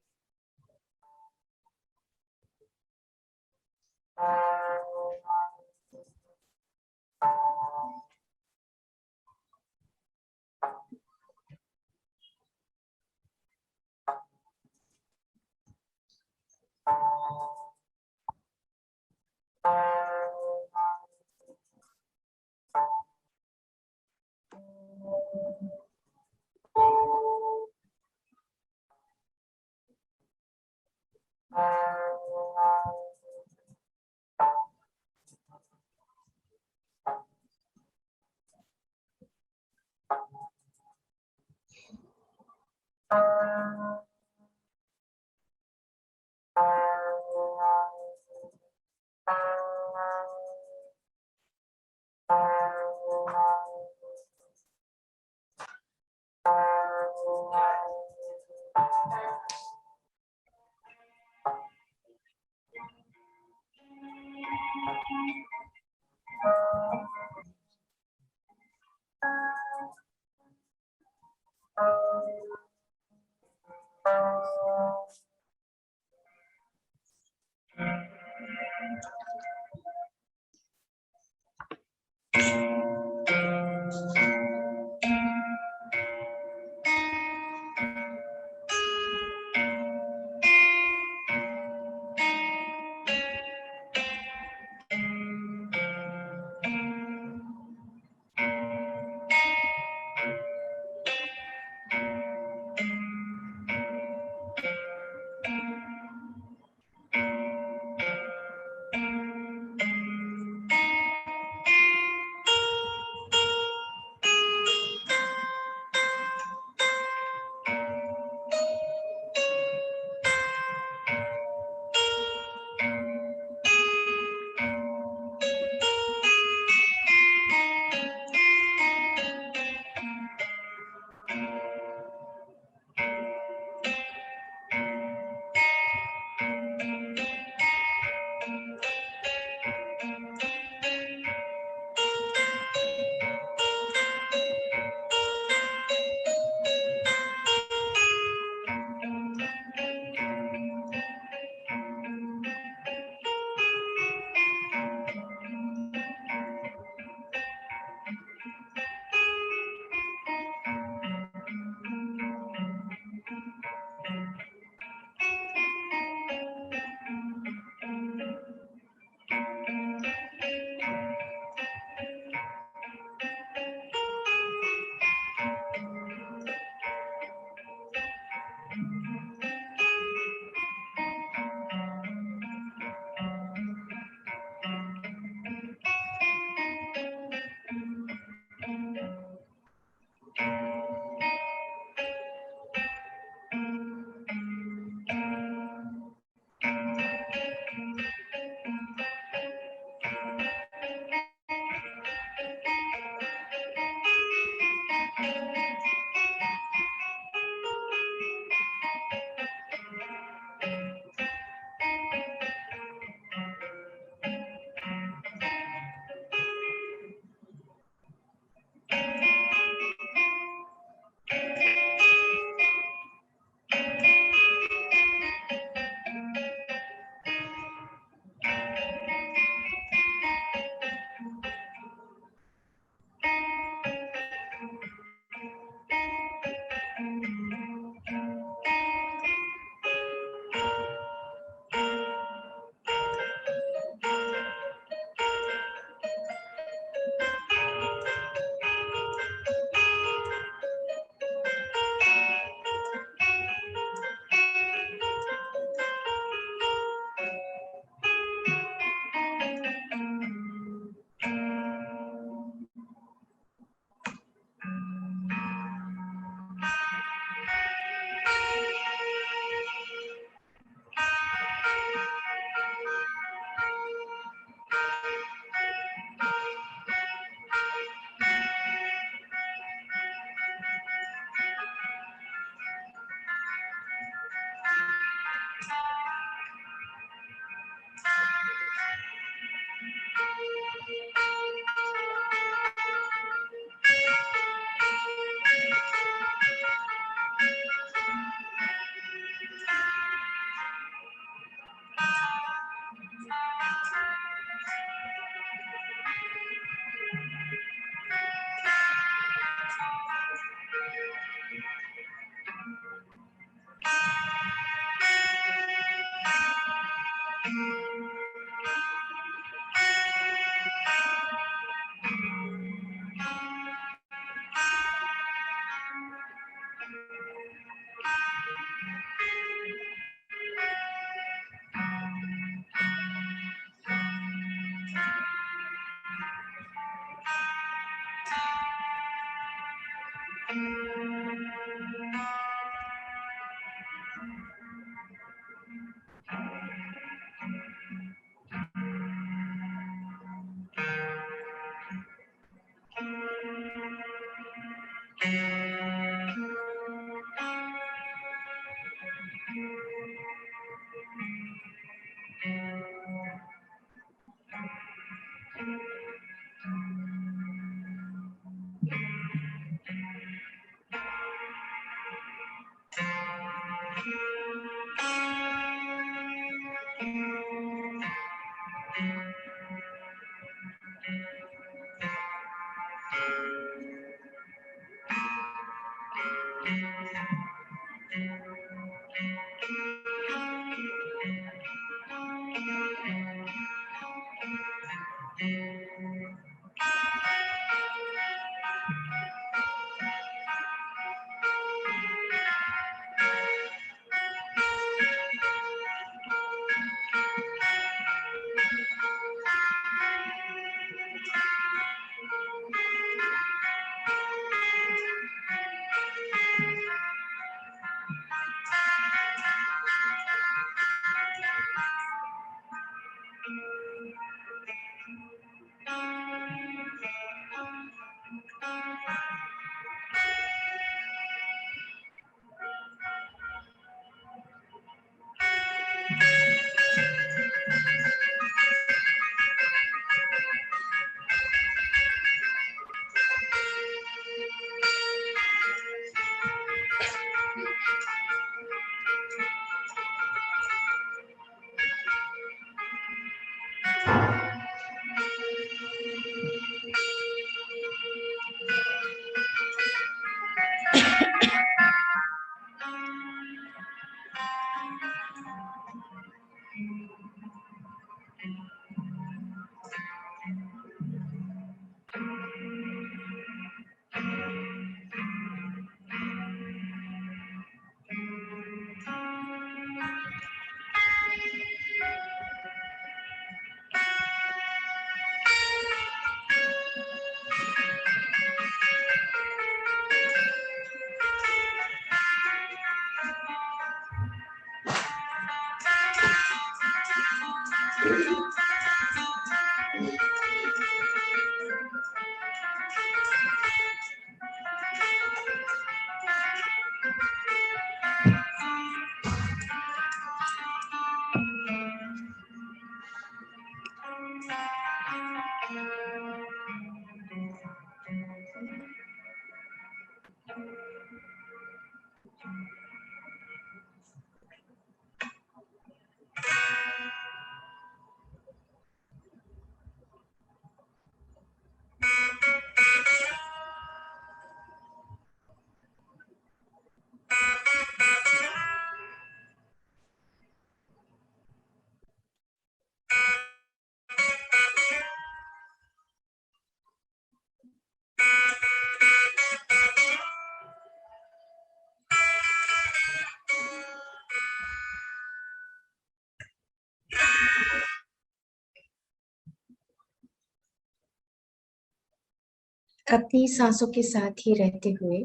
अपनी सांसों के साथ ही रहते हुए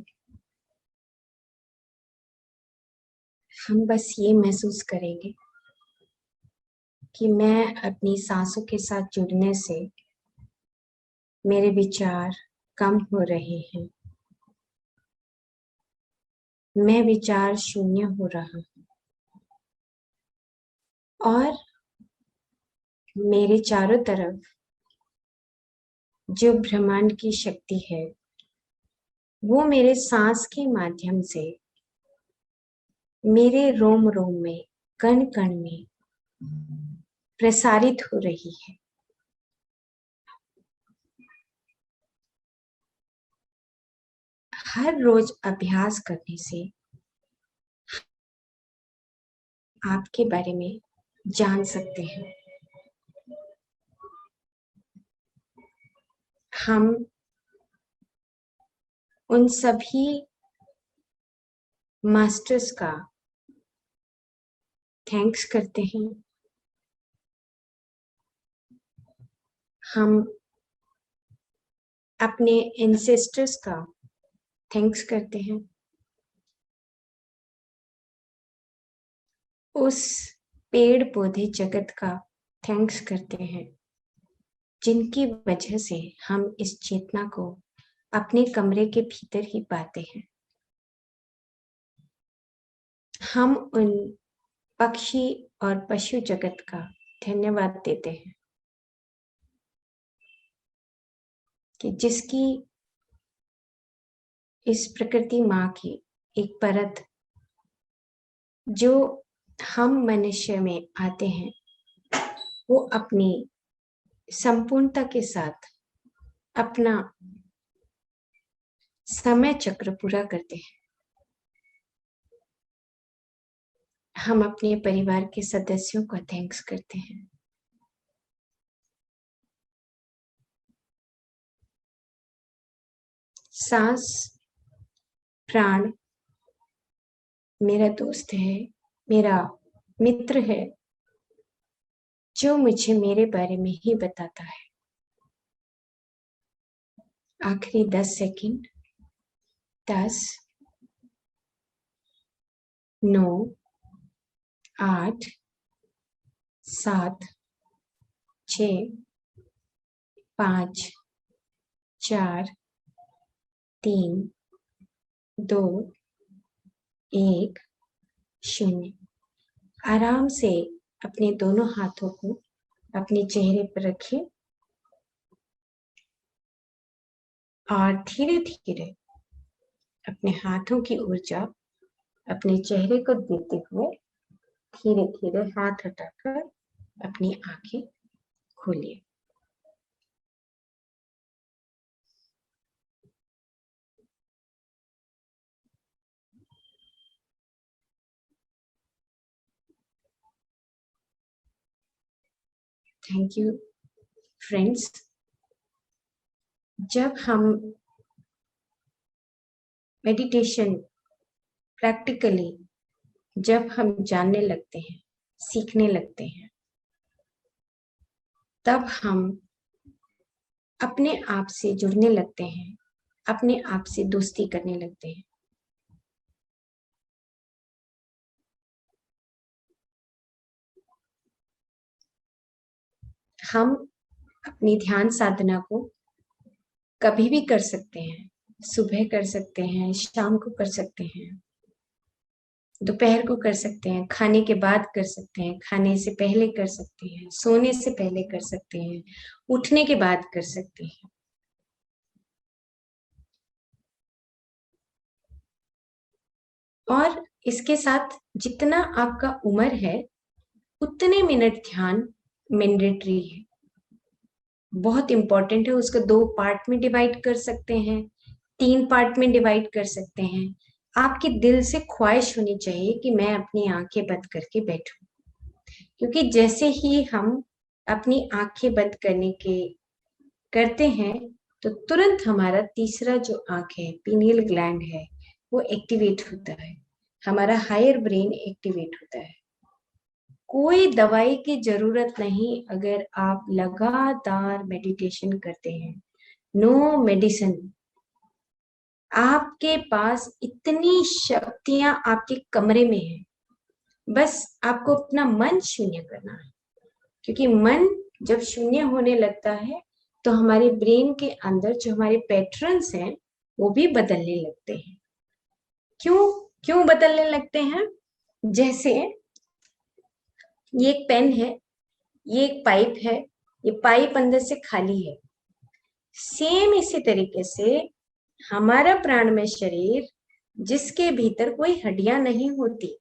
हम बस ये महसूस करेंगे कि मैं अपनी सांसों के साथ जुड़ने से मेरे विचार कम हो रहे हैं। मैं विचार शून्य हो रहा हूँ और मेरे चारों तरफ जो ब्रह्मांड की शक्ति है वो मेरे सांस के माध्यम से मेरे रोम रोम में, कण कण में प्रसारित हो रही है। हर रोज अभ्यास करने से आपके बारे में जान सकते हैं। हम उन सभी मास्टर्स का थैंक्स करते हैं। हम अपने एंसेस्टर्स का थैंक्स करते हैं। उस पेड़ पौधे जगत का थैंक्स करते हैं जिनकी वजह से हम इस चेतना को अपने कमरे के भीतर ही पाते हैं। हम उन पक्षी और पशु जगत का धन्यवाद देते हैं कि जिसकी इस प्रकृति माँ की एक परत जो हम मनुष्य में आते हैं वो अपनी संपूर्णता के साथ अपना समय चक्र पूरा करते हैं। हम अपने परिवार के सदस्यों का थैंक्स करते हैं। सांस प्राण मेरा दोस्त है, मेरा मित्र है जो मुझे मेरे बारे में ही बताता है। आखिरी 10 सेकंड 10 9 8 7 6 5 4 3 2 1 0। आराम से अपने दोनों हाथों को अपने चेहरे पर रखिए और धीरे धीरे अपने हाथों की ऊर्जा अपने चेहरे को देते हुए धीरे धीरे हाथ हटाकर अपनी आंखें खोलिए। Thank you friends. जब हम मेडिटेशन प्रैक्टिकली जब हम जानने लगते हैं, सीखने लगते हैं, तब हम अपने आप से जुड़ने लगते हैं, अपने आप से दोस्ती करने लगते हैं। हम अपनी ध्यान साधना को कभी भी कर सकते हैं, सुबह कर सकते हैं, शाम को कर सकते हैं, दोपहर को कर सकते हैं, खाने के बाद कर सकते हैं, खाने से पहले कर सकते हैं, सोने से पहले कर सकते हैं, उठने के बाद कर सकते हैं। और इसके साथ जितना आपका उम्र है उतने मिनट ध्यान मैंडेटरी है, बहुत इंपॉर्टेंट है। उसको 2 पार्ट में डिवाइड कर सकते हैं, 3 पार्ट में डिवाइड कर सकते हैं। आपके दिल से ख्वाहिश होनी चाहिए कि मैं अपनी आंखें बंद करके बैठूं, क्योंकि जैसे ही हम अपनी आंखें बंद करते हैं तो तुरंत हमारा तीसरा जो आंख है, पीनियल ग्लैंड है, वो एक्टिवेट होता है, हमारा हायर ब्रेन एक्टिवेट होता है। कोई दवाई की जरूरत नहीं अगर आप लगातार मेडिटेशन करते हैं। No medicine. आपके पास इतनी शक्तियां आपके कमरे में है, बस आपको अपना मन शून्य करना है। क्योंकि मन जब शून्य होने लगता है तो हमारे ब्रेन के अंदर जो हमारे पैटर्न्स हैं वो भी बदलने लगते हैं। क्यों बदलने लगते हैं? जैसे ये एक पेन है, ये एक पाइप है, ये पाइप अंदर से खाली है। सेम इसी तरीके से हमारा प्राणमय शरीर, जिसके भीतर कोई हड्डियां नहीं होती,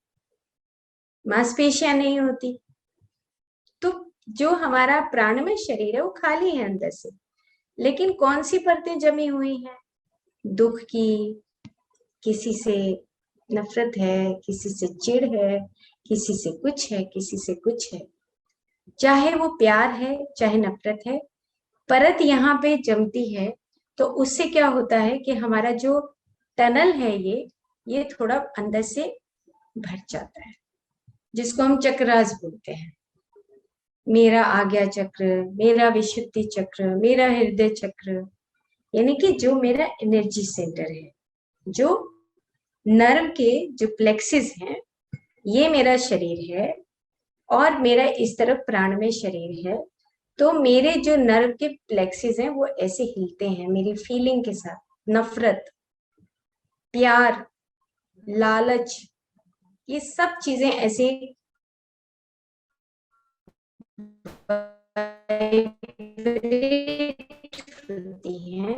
मांसपेशियां नहीं होती, तो जो हमारा प्राणमय शरीर है वो खाली है अंदर से, लेकिन कौन सी परतें जमी हुई हैं? दुख की, किसी से नफरत है, किसी से चिढ़ है, किसी से कुछ है, किसी से कुछ है, चाहे वो प्यार है चाहे नफरत है, परत यहाँ पे जमती है। तो उससे क्या होता है कि हमारा जो टनल है ये थोड़ा अंदर से भर जाता है, जिसको हम चक्रास बोलते हैं। मेरा आज्ञा चक्र, मेरा विशुद्धि चक्र, मेरा हृदय चक्र, यानी कि जो मेरा एनर्जी सेंटर है, जो नर्व के जो प्लेक्सिस हैं, ये मेरा शरीर है और मेरा इस तरफ प्राणमय शरीर है। तो मेरे जो नर्व के प्लेक्सिस हैं वो ऐसे हिलते हैं मेरी फीलिंग के साथ। नफरत, प्यार, लालच, ये सब चीजें ऐसे होती हैं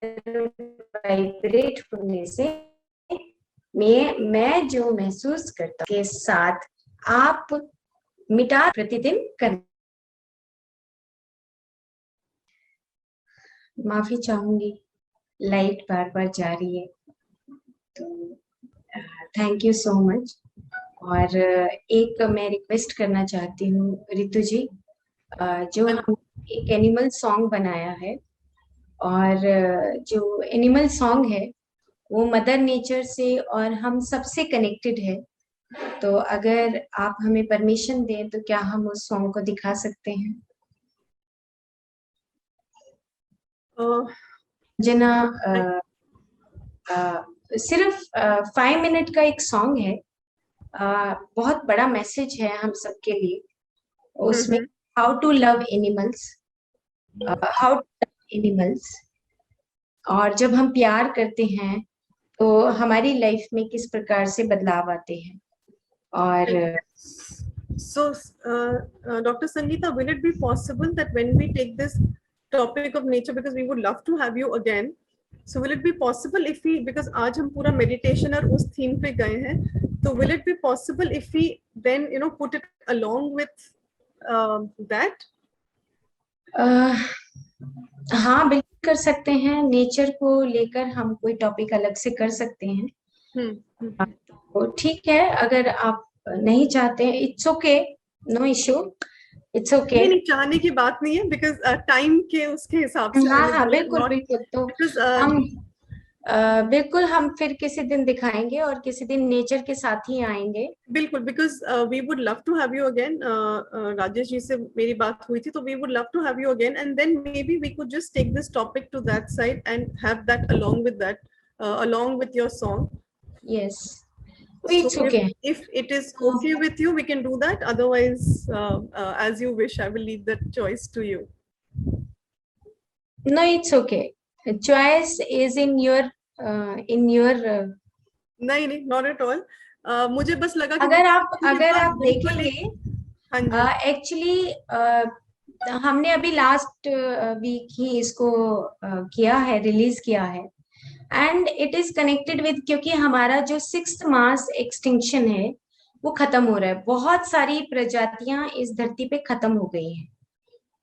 जो वाइब्रेट होने से मैं जो महसूस करता के साथ आप मिटा प्रतिदिन कर। माफी चाहूंगी, लाइट बार बार जा रही है, तो थैंक यू सो मच। और एक मैं रिक्वेस्ट करना चाहती हूँ रितु जी, जो हम एक एनिमल सॉन्ग बनाया है, और जो एनिमल सॉन्ग है वो मदर नेचर से और हम सबसे कनेक्टेड है। तो अगर आप हमें परमिशन दें तो क्या हम उस सॉन्ग को दिखा सकते हैं? जना सिर्फ 5 मिनट का एक सॉन्ग है, बहुत बड़ा मैसेज है हम सबके लिए उसमें। How to love animals, how to love animals, और जब हम प्यार करते हैं तो हमारी लाइफ में किस प्रकार से बदलाव आते हैं। और so Dr. Sangeeta, will it be possible that when we take this topic of nature, because we would love to have you again, so will it be possible if we, because आज हम पूरा meditation और उस theme पे गए हैं, तो will it be possible if we then put it along with that? हाँ, बिल्कुल कर सकते हैं। नेचर को लेकर हम कोई टॉपिक अलग से कर सकते हैं। तो ठीक है, अगर आप नहीं चाहते हैं, it's okay, no issue, it's okay. नहीं, चाहने की बात नहीं है, बिकॉज टाइम के उसके हिसाब से। हाँ, बिल्कुल बिल्कुल। तो हम बिल्कुल, हम फिर किसी दिन दिखाएंगे और किसी दिन नेचर के साथ ही आएंगे। बिल्कुल, because we would love to have you again. Rajesh ji से मेरी बात हुई थी, तो we would love to have you again, and then maybe we could just take this topic to that side and have that along with that, along with your song. Yes, So it's okay. if it is okay with you, we can do that. Otherwise, as you wish, I will leave that choice to you. No, it's okay. Choice is in your नहीं नहीं, not at all. मुझे बस लगा कि अगर आप ये अगर बात आप बिल्कुल ही। देखेंगे, हाँ जी। एक्चुअली हमने अभी लास्ट वीक ही इसको किया है, रिलीज किया है। And it is connected with, क्योंकि हमारा जो 6th मास एक्सटिंक्शन है वो खत्म हो रहा है। बहुत सारी प्रजातियां इस धरती पे खत्म हो गई हैं,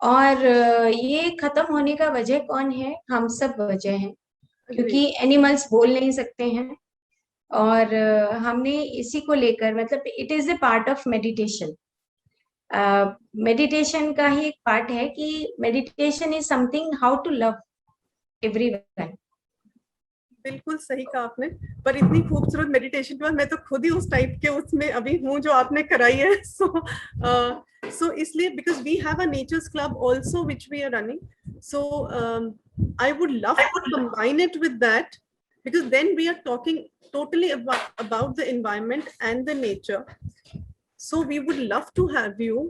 और ये खत्म होने का वजह कौन है? हम सब वजह हैं, Agree. क्योंकि एनिमल्स बोल नहीं सकते हैं। और हमने इसी को लेकर, मतलब it is a part of meditation. Meditation का ही एक पार्ट है कि meditation is something how to love everyone. बिल्कुल सही कहा आपने। पर इतनी खूबसूरत मेडिटेशन के बाद मैं तो खुद ही उस टाइप के उसमें अभी हूँ जो आपने कराई है। सो इसलिए because we have a natures club also which we are running, so I would love to combine it with that, because then we are talking totally about the environment and the nature. So we would love to have you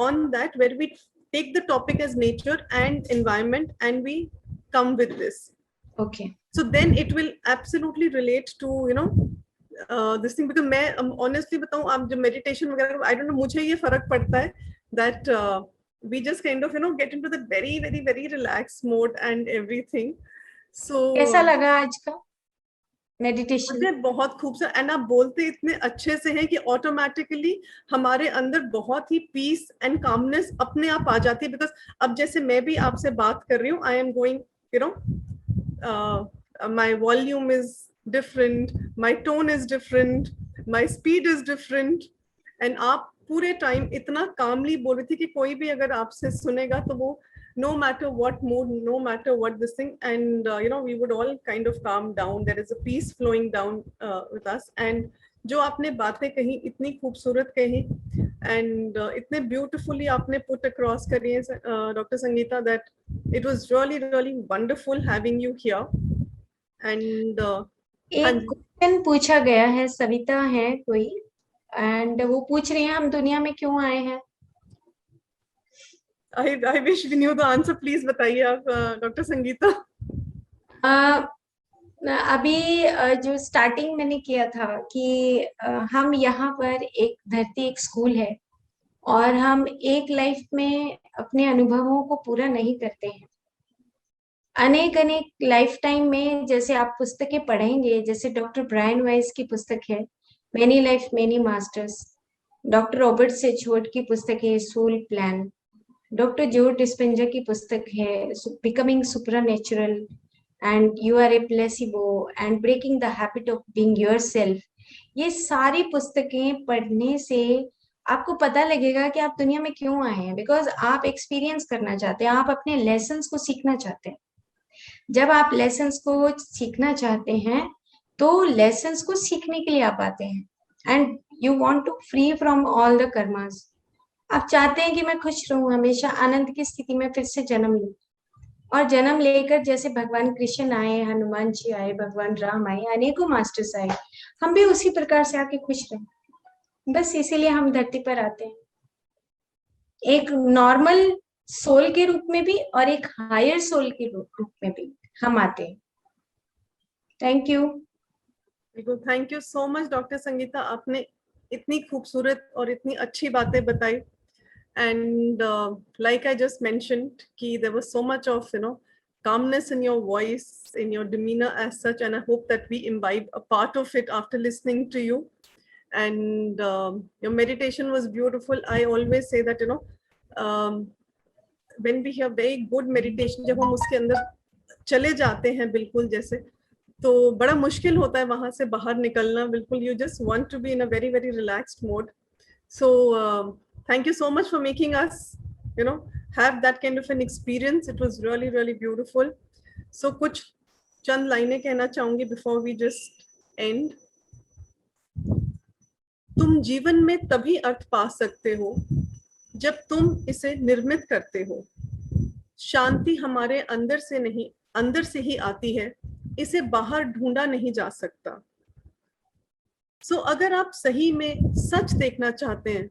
on that, where we take the topic as nature and environment and we come with this. Okay, So then it will absolutely relate to, you know, this thing. Because मैं honestly बताऊँ, आप जब meditation वगैरह, I don't know, मुझे ये फर्क पड़ता है that we just kind of, you know, get into the very very very relaxed mode and everything. So कैसा लगा आज का मेडिटेशन? मुझे बहुत खूबसूरत, एंड आप बोलते इतने अच्छे से हैं कि ऑटोमेटिकली हमारे अंदर बहुत ही पीस एंड कामनेस अपने आप आ जाती है। बिकॉज अब जैसे मैं भी आपसे बात कर रही हूँ, I am going, you know, my volume is different, my tone is different, my speed is different, and आप पूरे टाइम इतना कामली बोल रही थी कि कोई भी अगर आपसे सुनेगा तो वो, no matter what mood, no matter what this thing, and you know, we would all kind of calm down. There is a peace flowing down with us. And जो आपने बातें कही इतनी खूबसूरत कही, and इतने beautifully आपने put across करी है, Dr. Sangeeta, that it was really really wonderful having you here. And हाँ एक जी, क्वेश्चन पूछा गया है, सविता है कोई, एंड वो पूछ रही हैं हम दुनिया में क्यों आए हैं। I wish we knew the answer. Please बताइए आप, Dr. Sangeeta. अभी जो स्टार्टिंग मैंने किया था कि हम यहाँ पर, एक धरती एक स्कूल है, और हम एक लाइफ में अपने अनुभवों को पूरा नहीं करते हैं। अनेक अनेक लाइफ टाइम में, जैसे आप पुस्तकें पढ़ेंगे, जैसे डॉक्टर ब्रायन वाइस की पुस्तक है many life many masters, doctor Robert सेचवर्ड की पुस्तक है soul plan, doctor Joe Dispenza की पुस्तक है becoming supernatural, and you are a placebo, and breaking the habit of being yourself. ये सारी पुस्तकें पढ़ने से आपको पता लगेगा कि आप दुनिया में क्यों आए हैं, बिकॉज आप एक्सपीरियंस करना चाहते हैं, आप अपने लेसन्स को सीखना चाहते हैं। जब आप लेसन्स को सीखना चाहते हैं तो लेसन्स को सीखने के लिए आप आते हैं, and you want to free from all the karmas. आप चाहते हैं कि मैं खुश रहूं, हमेशा आनंद की स्थिति में फिर से जन्म लूं, और जन्म लेकर जैसे भगवान कृष्ण आए, हनुमान जी आए, भगवान राम आए, अनेकों मास्टर्स आए, हम भी उसी प्रकार से आके खुश रहें। बस इसीलिए हम धरती पर आते हैं, एक नॉर्मल सोल के रूप में भी और एक हायर सोल के रूप में भी हम आते हैं। Thank you. Thank you so much doctor Sangeeta, आपने इतनी खूबसूरत और इतनी अच्छी बातें बताई। And like I just mentioned, ki there was so much of, you know, calmness in your voice, in your demeanor as such, and I hope that we imbibe a part of it after listening to you. And your meditation was beautiful. I always say that, you know, when we hear very good meditation, जब हम उसके अंदर चले जाते हैं बिल्कुल जैसे, तो बड़ा मुश्किल होता है वहां से बाहर निकलना। बिल्कुल, you just want to be in a very very relaxed mode. So thank you so much for making us, you know, have that kind of an experience. It was really really beautiful. So कुछ चंद लाइनें कहना चाहूंगी before we just and. तुम जीवन में तभी अर्थ पा सकते हो जब तुम इसे निर्मित करते हो। शांति हमारे अंदर से नहीं, अंदर से ही आती है, इसे बाहर ढूंढा नहीं जा सकता। सो अगर आप सही में सच देखना चाहते हैं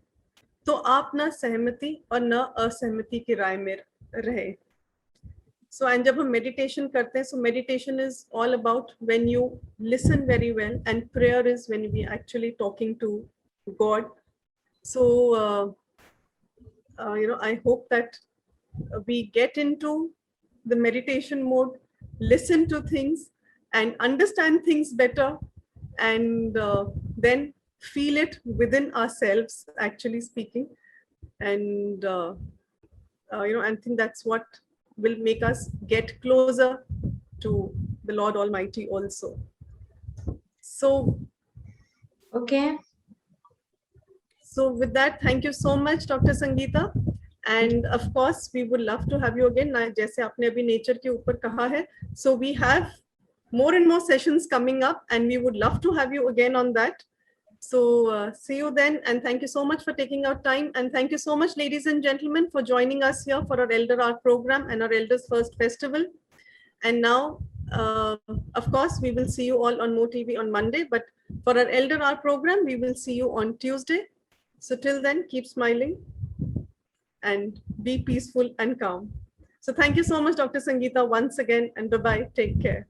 तो आप ना सहमति और न असहमति की राय में रहे। सो एंड जब हम मेडिटेशन करते हैं, so meditation is all about when you listen very well, and prayer is when we actually talking to God. सो I hope that we get into the meditation mode, listen to things and understand things better, and then feel it within ourselves, actually speaking. And I think that's what will make us get closer to the Lord Almighty also. So Okay. So with that, thank you so much, Dr. Sangeeta. And of course, we would love to have you again. जैसे आपने अभी nature के ऊपर कहा है, so we have more and more sessions coming up, and we would love to have you again on that. So see you then, and thank you so much for taking out time, and thank you so much, ladies and gentlemen, for joining us here for our Elder Art program and our Elders First Festival. And now, of course, we will see you all on Mo TV on Monday, but for our Elder Art program, we will see you on Tuesday. So till then, keep smiling and be peaceful and calm. So thank you so much, Dr. Sangeeta, once again, and bye-bye. Take care.